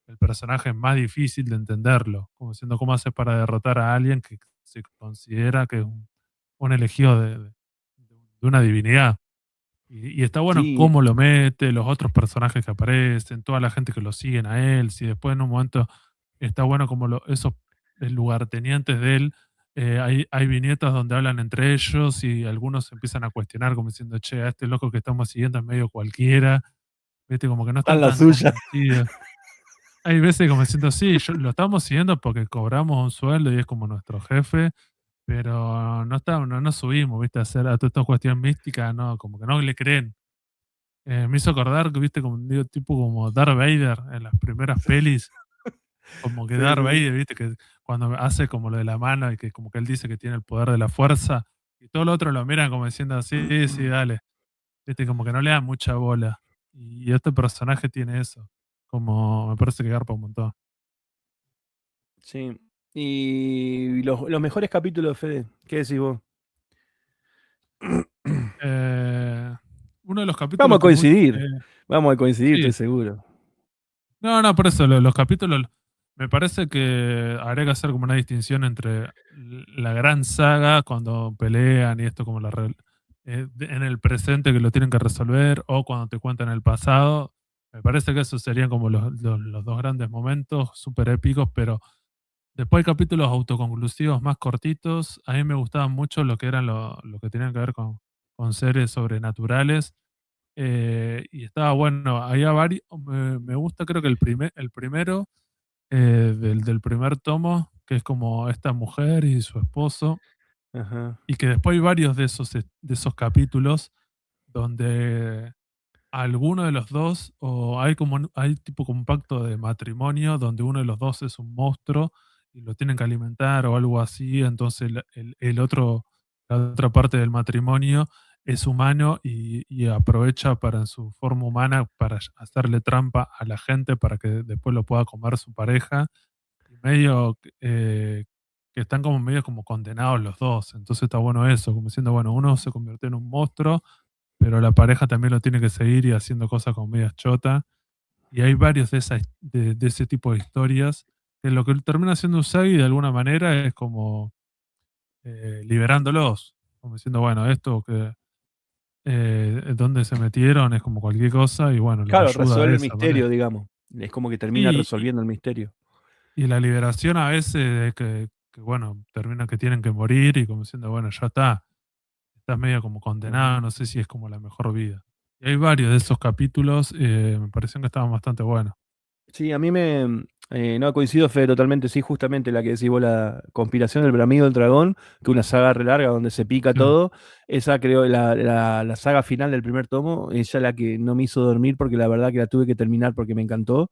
el personaje más difícil de entenderlo, como diciendo cómo hace para derrotar a alguien que se considera que es un elegido de una divinidad. Y está bueno Sí, cómo lo mete, los otros personajes que aparecen, toda la gente que lo siguen a él, si después en un momento está bueno como esos lugartenientes de él, hay viñetas donde hablan entre ellos y algunos se empiezan a cuestionar como diciendo, che, a este loco que estamos siguiendo es medio cualquiera, viste, como que no están están la tan suya. convencidos. Hay veces como diciendo, sí, lo estamos siguiendo porque cobramos un sueldo y es como nuestro jefe, pero no subimos, viste, a hacer a toda esta cuestión mística, no, como que no le creen. Me hizo acordar que viste como digo, tipo como Darth Vader en las primeras pelis, como que Sí, Darth sí. Vader, viste, que cuando hace como lo de la mano y que como que él dice que tiene el poder de la fuerza, y todo lo otro lo miran como diciendo, sí, sí, dale, viste, como que no le dan mucha bola. Y este personaje tiene eso, como me parece que garpa un montón. Sí. Y los mejores capítulos, Fede, ¿qué decís vos? Eh, Uno de los capítulos Vamos a que mucho... coincidir. Vamos a coincidir, sí, estoy seguro. no, no, por eso los capítulos, me parece que habría que hacer como una distinción entre la gran saga cuando pelean y esto como en el presente que lo tienen que resolver o cuando te cuentan el pasado. Me parece que esos serían como los dos grandes momentos súper épicos, pero Después hay capítulos autoconclusivos más cortitos. A mí me gustaban mucho lo que eran lo que tenían que ver con seres sobrenaturales. Y estaba bueno. Había varios. Me gusta, creo que el primero, del primer tomo, que es como esta mujer y su esposo. Ajá, Y que después hay varios de esos capítulos donde alguno de los dos, o hay tipo como un pacto de matrimonio donde uno de los dos es un monstruo y lo tienen que alimentar o algo así, entonces el otro, la otra parte del matrimonio es humano y aprovecha para en su forma humana para hacerle trampa a la gente para que después lo pueda comer su pareja y medio que están como medio como condenados los dos, entonces está bueno eso, como diciendo, bueno, uno se convirtió en un monstruo pero la pareja también lo tiene que seguir y haciendo cosas con medias chota. Y hay varios de ese tipo de historias, que lo que termina haciendo Usagi de alguna manera es como liberándolos, como diciendo, bueno, esto que donde se metieron es como cualquier cosa y bueno, los claro, ayuda de resuelve el esa manera. misterio, digamos. Es como que termina Sí, resolviendo el misterio. y la liberación a veces de que, bueno, termina que tienen que morir y como diciendo, bueno, ya está, estás medio como condenado, Ajá. no sé si es como la mejor vida. Y hay varios de esos capítulos, me parecieron que estaban bastante buenos. Sí, a mí no coincido, Fede, totalmente. Sí, justamente la que decís vos, la conspiración del bramido del dragón, que una saga re larga donde se pica Sí. todo. Esa creo, la saga final del primer tomo, ella la que no me hizo dormir porque la verdad que la tuve que terminar porque me encantó.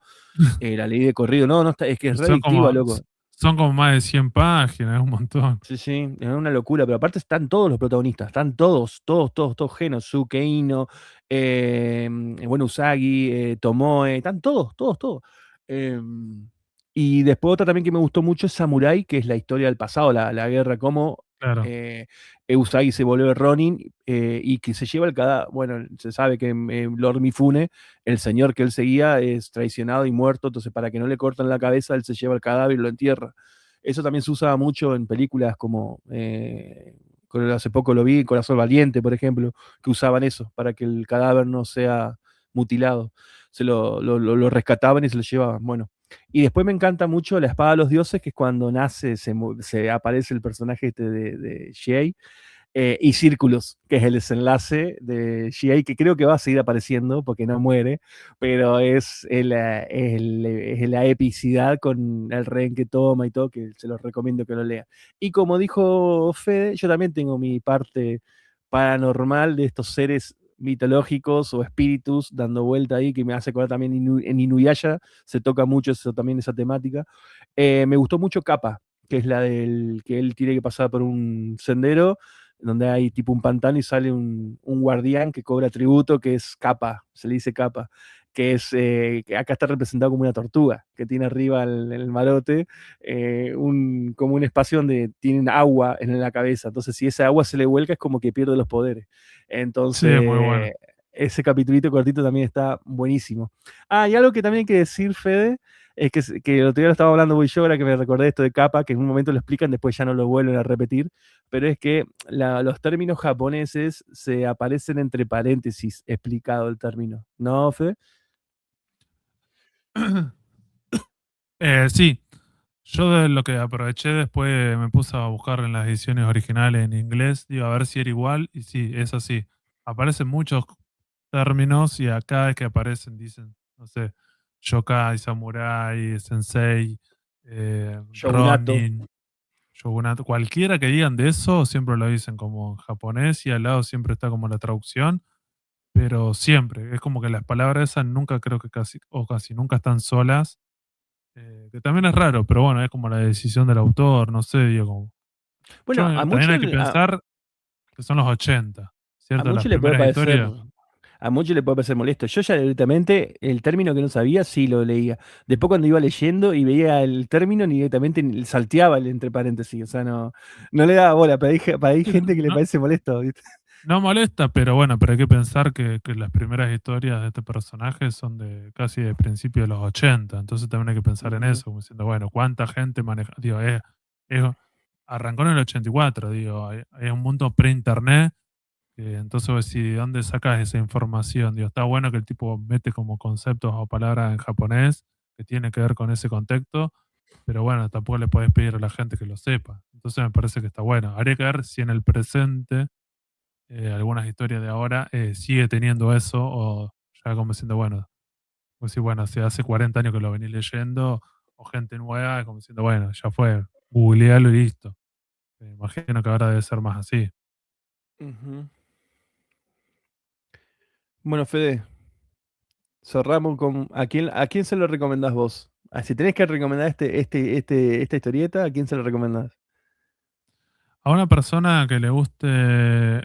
La leí de corrido. No, no está, es que es Y re adictiva, loco. son como más de 100 páginas, es un montón. Sí, sí, es una locura, pero aparte están todos los protagonistas, están todos, todos, todos, todos Genosuke, Ino, bueno, Usagi, Tomoe, están todos, todos, todos. Y después otra también que me gustó mucho es Samurai, que es la historia del pasado, la guerra, cómo Claro. eh, Usagi se vuelve Ronin y que se lleva el cadáver. Bueno, se sabe que Lord Mifune, el señor que él seguía, es traicionado y muerto, entonces para que no le corten la cabeza, él se lleva el cadáver y lo entierra. Eso también se usaba mucho en películas como, hace poco lo vi, Corazón Valiente, por ejemplo, que usaban eso para que el cadáver no sea mutilado. Lo rescataban y se lo llevaban. Bueno, y después me encanta mucho La Espada de los Dioses, que es cuando nace, se aparece el personaje este de Shay, y Círculos, que es el desenlace de GA, que creo que va a seguir apareciendo porque no muere, pero es la epicidad con el rehén que toma y todo, que se los recomiendo que lo lean. Y como dijo Fede, yo también tengo mi parte paranormal de estos seres mitológicos o espíritus dando vuelta ahí, que me hace acordar también en Inuyasha, se toca mucho eso, también esa temática. Me gustó mucho Kappa, que es la del que él tiene que pasar por un sendero donde hay tipo un pantano y sale un guardián que cobra tributo, que es Kappa, se le dice Kappa, que es, que acá está representado como una tortuga, que tiene arriba el marote, como un espacio donde tienen agua en la cabeza, entonces si esa agua se le vuelca es como que pierde los poderes. Sí, es muy bueno. Entonces, ese capitulito cortito también está buenísimo. Ah, y algo que también hay que decir, Fede, es que el otro día lo estaba hablando voy yo, ahora que me recordé esto de Kappa, que en un momento lo explican, después ya no lo vuelven a repetir, pero es que los términos japoneses se aparecen entre paréntesis explicado el término, ¿no, Fe? Sí, yo de lo que aproveché después me puse a buscar en las ediciones originales en inglés, digo, a ver si era igual, y sí, es así. Aparecen muchos términos y acá es que aparecen, dicen, no sé, yokai, samurai, sensei, Shogunato. ronin, shogunato, cualquiera que digan de eso, siempre lo dicen como en japonés y al lado siempre está como la traducción, pero siempre, es como que las palabras esas nunca creo que casi, o casi nunca están solas, que también es raro, pero bueno, es como la decisión del autor, no sé, digo, como, Bueno, también hay que pensar que son los 80, a ¿cierto? Las muchos le puede primeras parecer, historias. a muchos le puede parecer molesto. Yo ya directamente el término que no sabía sí lo leía. Después cuando iba leyendo y veía el término, directamente salteaba el entre paréntesis. O sea, no le daba bola, pero hay Sí, gente que le no, parece molesto, ¿viste? no molesta, pero bueno, pero hay que pensar que las primeras historias de este personaje son de casi de principios de los 80, entonces también hay que pensar en Ujú. eso, como diciendo, bueno, ¿cuánta gente maneja? Digo, es- arrancó en el 84, digo, hay un mundo pre-internet, entonces vos decís, ¿de dónde sacas esa información? Digo, está bueno que el tipo mete como conceptos o palabras en japonés que tiene que ver con ese contexto, pero bueno, tampoco le podés pedir a la gente que lo sepa. Entonces me parece que está bueno. Habría que ver si en el presente algunas historias de ahora sigue teniendo eso o ya como diciendo, bueno, pues sí, bueno, si hace 40 años que lo venís leyendo o gente nueva, como diciendo, bueno, ya fue, googlealo y listo. Me imagino que ahora debe ser más así. Ujú. Bueno, Fede, cerramos con a quién se lo recomendás vos? Ah, si tenés que recomendar esta historieta, ¿a quién se lo recomendás? A una persona que le guste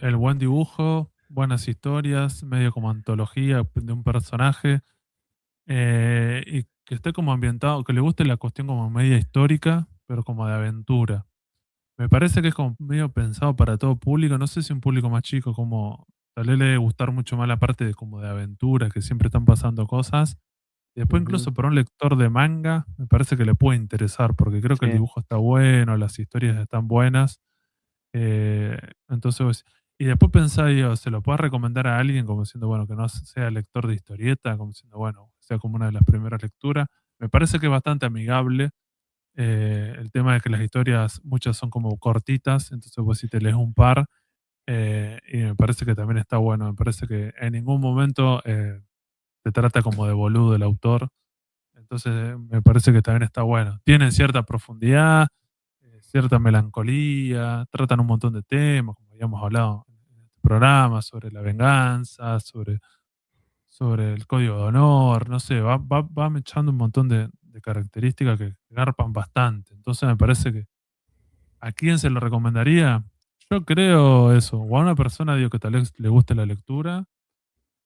el buen dibujo, buenas historias, medio como antología de un personaje, y que esté como ambientado, que le guste la cuestión como media histórica, pero como de aventura. Me parece que es como medio pensado para todo público. No sé si un público más chico, como tal vez le debe gustar mucho más la parte de como de aventura, que siempre están pasando cosas. Y después Ujú. incluso para un lector de manga, me parece que le puede interesar, porque creo que el Sí, dibujo está bueno, las historias están buenas. Eh, entonces, y después pensaba, yo, se lo puedo recomendar a alguien como diciendo, bueno, que no sea lector de historieta, como diciendo, bueno, sea como una de las primeras lecturas. Me parece que es bastante amigable el tema de que las historias, muchas son como cortitas, entonces vos si te lees un par, y me parece que también está bueno, me parece que en ningún momento te trata como de boludo el autor, entonces me parece que también está bueno. Tienen cierta profundidad, cierta melancolía, tratan un montón de temas, como habíamos hablado en este programa, sobre la venganza, sobre el código de honor, no sé, va echando un montón de características que garpan bastante. Entonces me parece que ¿a quién se lo recomendaría? Yo creo eso, o a una persona digo, que tal vez le guste la lectura,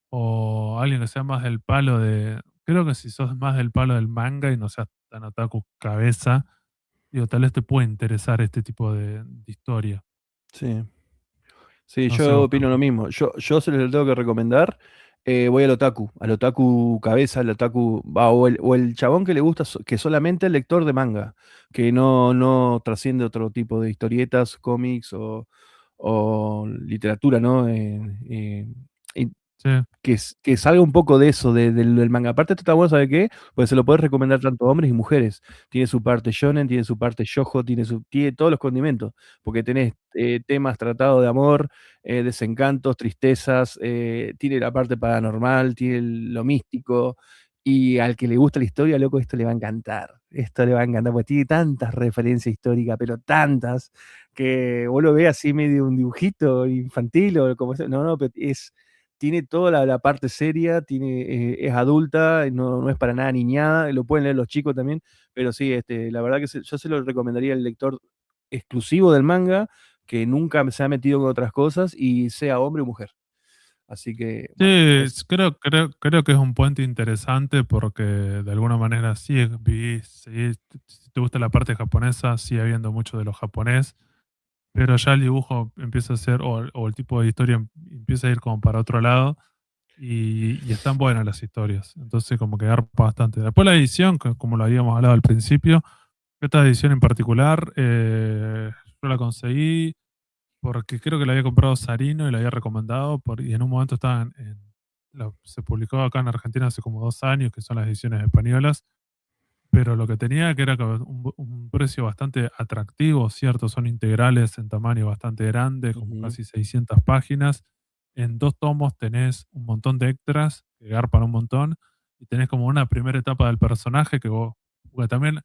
o alguien que sea más del palo de. Creo que si sos más del palo del manga y no seas tan otaku cabeza, digo, tal vez te puede interesar este tipo de historia. sí. Sí, No sé yo vos qué opino lo opinás. mismo. Yo se lo tengo que recomendar. Voy al otaku cabeza, al otaku, o el chabón que le gusta, que solamente el lector de manga, que no trasciende otro tipo de historietas, cómics o literatura, ¿no? Y Sí, que salga un poco de eso, del manga. Aparte, esto está bueno, ¿sabe qué? Pues se lo puedes recomendar tanto a hombres y mujeres. Tiene su parte shonen, tiene su parte shoujo, tiene todos los condimentos, porque tenés temas tratados de amor, desencantos, tristezas, tiene la parte paranormal, tiene lo místico, y al que le gusta la historia, loco, esto le va a encantar. Esto le va a encantar, porque tiene tantas referencias históricas, pero tantas, que vos lo ves así medio un dibujito infantil o como sea. No, no, pero tiene toda la parte seria, es adulta, no es para nada niñada, lo pueden leer los chicos también, pero sí, la verdad que yo se lo recomendaría al lector exclusivo del manga, que nunca se ha metido con otras cosas y sea hombre o mujer. Así que, sí, bueno, eso. creo que es un puente interesante porque de alguna manera sí, si te gusta la parte japonesa, sigue habiendo mucho de lo japonés, pero ya el dibujo empieza a ser, o el tipo de historia empieza a ir como para otro lado, y están buenas las historias. Entonces, como que garpa bastante. Después la edición, que como lo habíamos hablado al principio, esta edición en particular, yo la conseguí porque creo que la había comprado Sarino y la había recomendado, y en un momento se publicó acá en Argentina hace como 2 años, que son las ediciones españolas, pero lo que tenía que era un precio bastante atractivo, ¿cierto? Son integrales en tamaño bastante grande, como Ujú, casi 600 páginas. En 2 tomos tenés un montón de extras que garpan un montón y tenés como una primera etapa del personaje que vos, porque también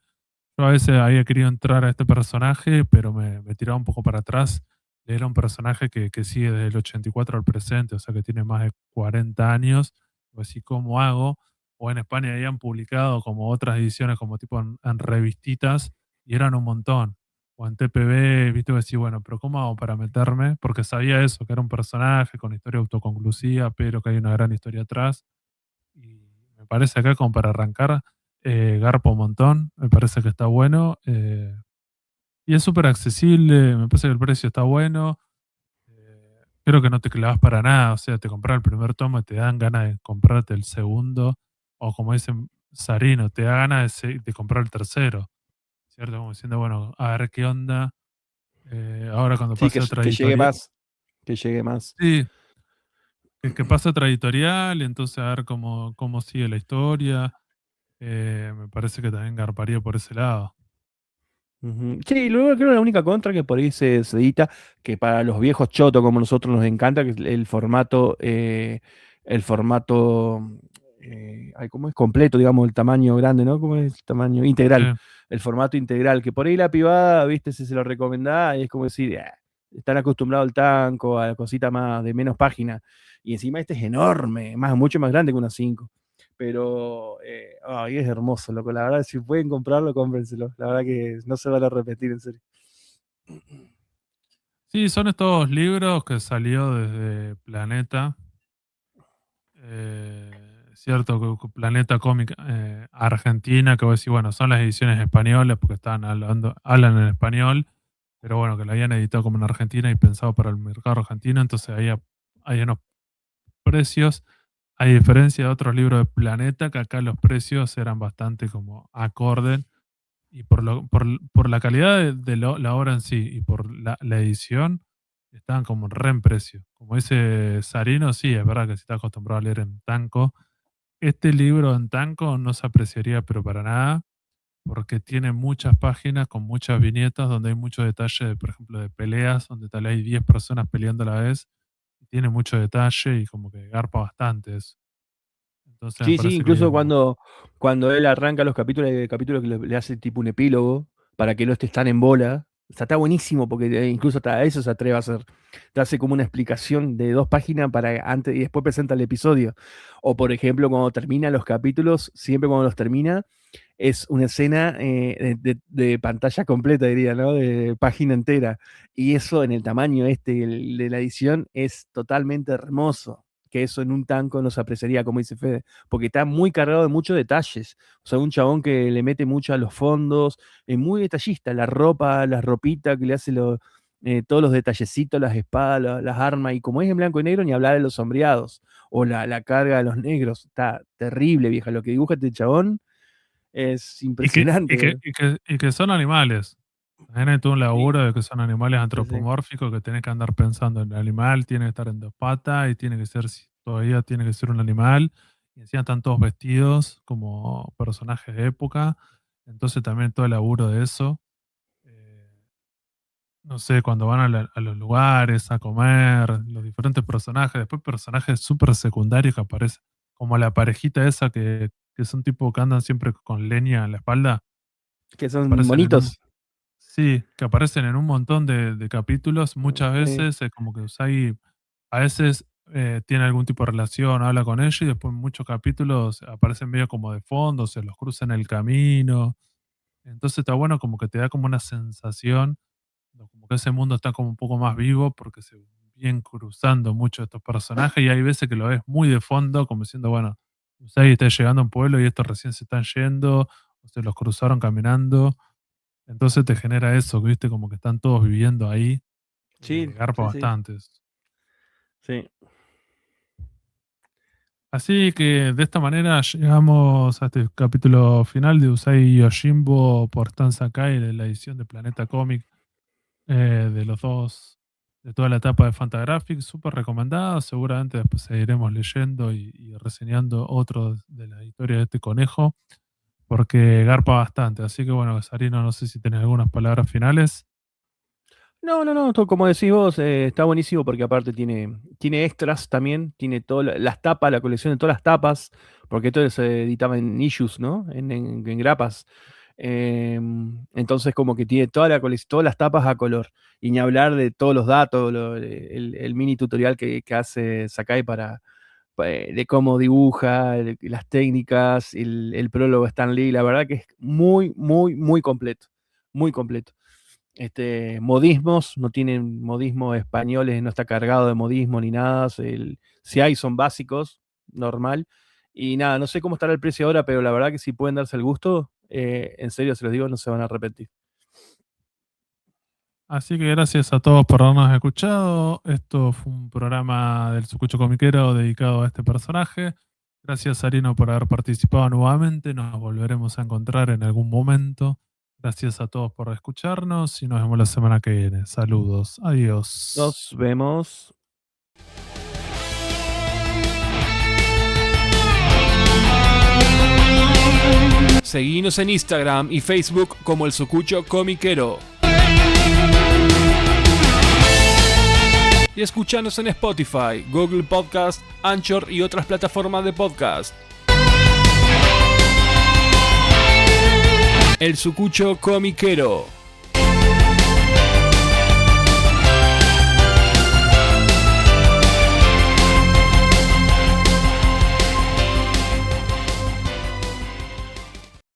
yo a veces había querido entrar a este personaje, pero me tiraba un poco para atrás. Era un personaje que sigue desde el 84 al presente, o sea que tiene más de 40 años. Así, ¿cómo hago? O en España habían publicado como otras ediciones, como tipo en revistitas, y eran un montón. O en TPB, viste, decís, bueno, pero ¿cómo hago para meterme? Porque sabía eso, que era un personaje con historia autoconclusiva, pero que hay una gran historia atrás. Y me parece acá como para arrancar, garpa un montón, me parece que está bueno. Y es súper accesible, me parece que el precio está bueno. Creo que no te clavas para nada, o sea, te compras el primer tomo y te dan ganas de comprarte el segundo, o como dicen Sarino, te da ganas de comprar el tercero, ¿cierto? Como diciendo, bueno, a ver qué onda, ahora cuando sí, pase otra que llegue editorial, más, que llegue más. sí, que pase otra editorial, y entonces a ver cómo sigue la historia, me parece que también garparía por ese lado. Ujú. Sí, luego creo que la única contra que por ahí se edita, que para los viejos chotos como nosotros nos encanta, que es el formato, ay, ¿cómo es? Completo, digamos, el tamaño grande, ¿no? ¿Cómo es? El tamaño integral, Sí. el formato integral, que por ahí la pibada, viste, si se lo recomendaba, y es como decir, están acostumbrados al tanco, a la cosita más de menos página, y encima este es enorme, mucho más grande que una 5. Pero ay, es hermoso, loco. La verdad, si pueden comprarlo, cómprenselo. La verdad que no se van a repetir, en serio. Sí, son estos libros que salió desde Planeta. Cierto, que Planeta Cómic Argentina, que voy a decir, bueno, son las ediciones españolas porque hablan en español, pero bueno, que lo habían editado como en Argentina y pensado para el mercado argentino, entonces hay unos precios, a diferencia de otros libros de Planeta, que acá los precios eran bastante como acorde, y por la calidad de la obra en sí y por la edición, estaban como re en precio. Como dice Sarino, sí, es verdad que si está acostumbrado a leer en tanco, este libro en tanco no se apreciaría, pero para nada, porque tiene muchas páginas con muchas viñetas donde hay mucho detalle, por ejemplo, de peleas, donde tal vez hay 10 personas peleando a la vez. Y tiene mucho detalle y como que garpa bastante eso. Entonces me Sí, sí, parece que incluso cuando él arranca los capítulos, hay capítulos que le hace tipo un epílogo para que no estés tan en bola. O sea, está buenísimo porque incluso hasta eso se atreve a hacer. Te hace como una explicación de 2 páginas para antes y después presenta el episodio. O por ejemplo, cuando termina los capítulos, siempre cuando los termina, es una escena de pantalla completa, diría, ¿no? De página entera. Y eso en el tamaño de la edición es totalmente hermoso. Que eso en un tanco no se apreciaría, como dice Fede, porque está muy cargado de muchos detalles. O sea, un chabón que le mete mucho a los fondos, es muy detallista, la ropa, las ropitas, que le hace todos los detallecitos, las espadas, las armas, y como es en blanco y negro, ni hablar de los sombreados, o la carga de los negros. Está terrible, vieja, lo que dibuja este chabón es y que, impresionante, y que, boludo. y que, y que son animales. También hay todo un Sí, laburo de que son animales sí, sí. antropomórficos que tenés que andar pensando en el animal, tiene que estar en 2 patas y todavía tiene que ser un animal. Y encima están todos vestidos como personajes de época. Entonces también todo el laburo de eso. Eh, no sé, cuando van a los lugares a comer, los diferentes personajes, después personajes súper secundarios que aparecen, como la parejita esa que son tipo que andan siempre con leña en la espalda, Que que son aparecen en un, bonitos. sí, que aparecen en un montón de capítulos, muchas Sí. veces es como que Usagi a veces tiene algún tipo de relación, habla con ellos y después en muchos capítulos aparecen medio como de fondo, se los cruza en el camino, entonces está bueno como que te da como una sensación, ¿no? Como que ese mundo está como un poco más vivo porque se vienen cruzando mucho estos personajes y hay veces que lo ves muy de fondo, como diciendo, bueno, Usagi está llegando a un pueblo y estos recién se están yendo, o se los cruzaron caminando. Entonces te genera eso, ¿viste? Como que están todos viviendo ahí. Sí, Garpa sí, sí. bastante eso. Sí. Así que de esta manera llegamos a este capítulo final de Usagi Yojimbo por Stan Sakai de la edición de Planeta Comic de los dos, de toda la etapa de Fantagraphics. Súper recomendada. Seguramente después seguiremos leyendo y reseñando otros de la historia de este conejo porque garpa bastante. Así que bueno, Sarino, no sé si tenés algunas palabras finales. No, no, no, como decís vos, está buenísimo porque aparte tiene extras también, tiene todas las tapas, la colección de todas las tapas, porque todo se editaba en issues, ¿no? En grapas. Entonces como que tiene toda la colección, todas las tapas a color. Y ni hablar de todos los datos, el mini tutorial que hace Sakai de cómo dibuja, las técnicas, el prólogo de Stan Lee, la verdad que es muy, muy, muy completo, muy completo. Modismos, no tienen modismos españoles, no está cargado de modismo ni nada. Si hay, son básicos, normal. Y nada, no sé cómo estará el precio ahora, pero la verdad que si pueden darse el gusto, en serio se los digo, no se van a arrepentir. Así que gracias a todos por habernos escuchado. Esto fue un programa del Sucucho Comiquero dedicado a este personaje. Gracias, Sarino, por haber participado nuevamente. Nos volveremos a encontrar en algún momento. Gracias a todos por escucharnos y nos vemos la semana que viene. Saludos. Adiós. Nos vemos. Seguinos en Instagram y Facebook como El Sucucho Comiquero. Y escuchanos en Spotify, Google Podcast, Anchor y otras plataformas de podcast. El Sucucho Comiquero.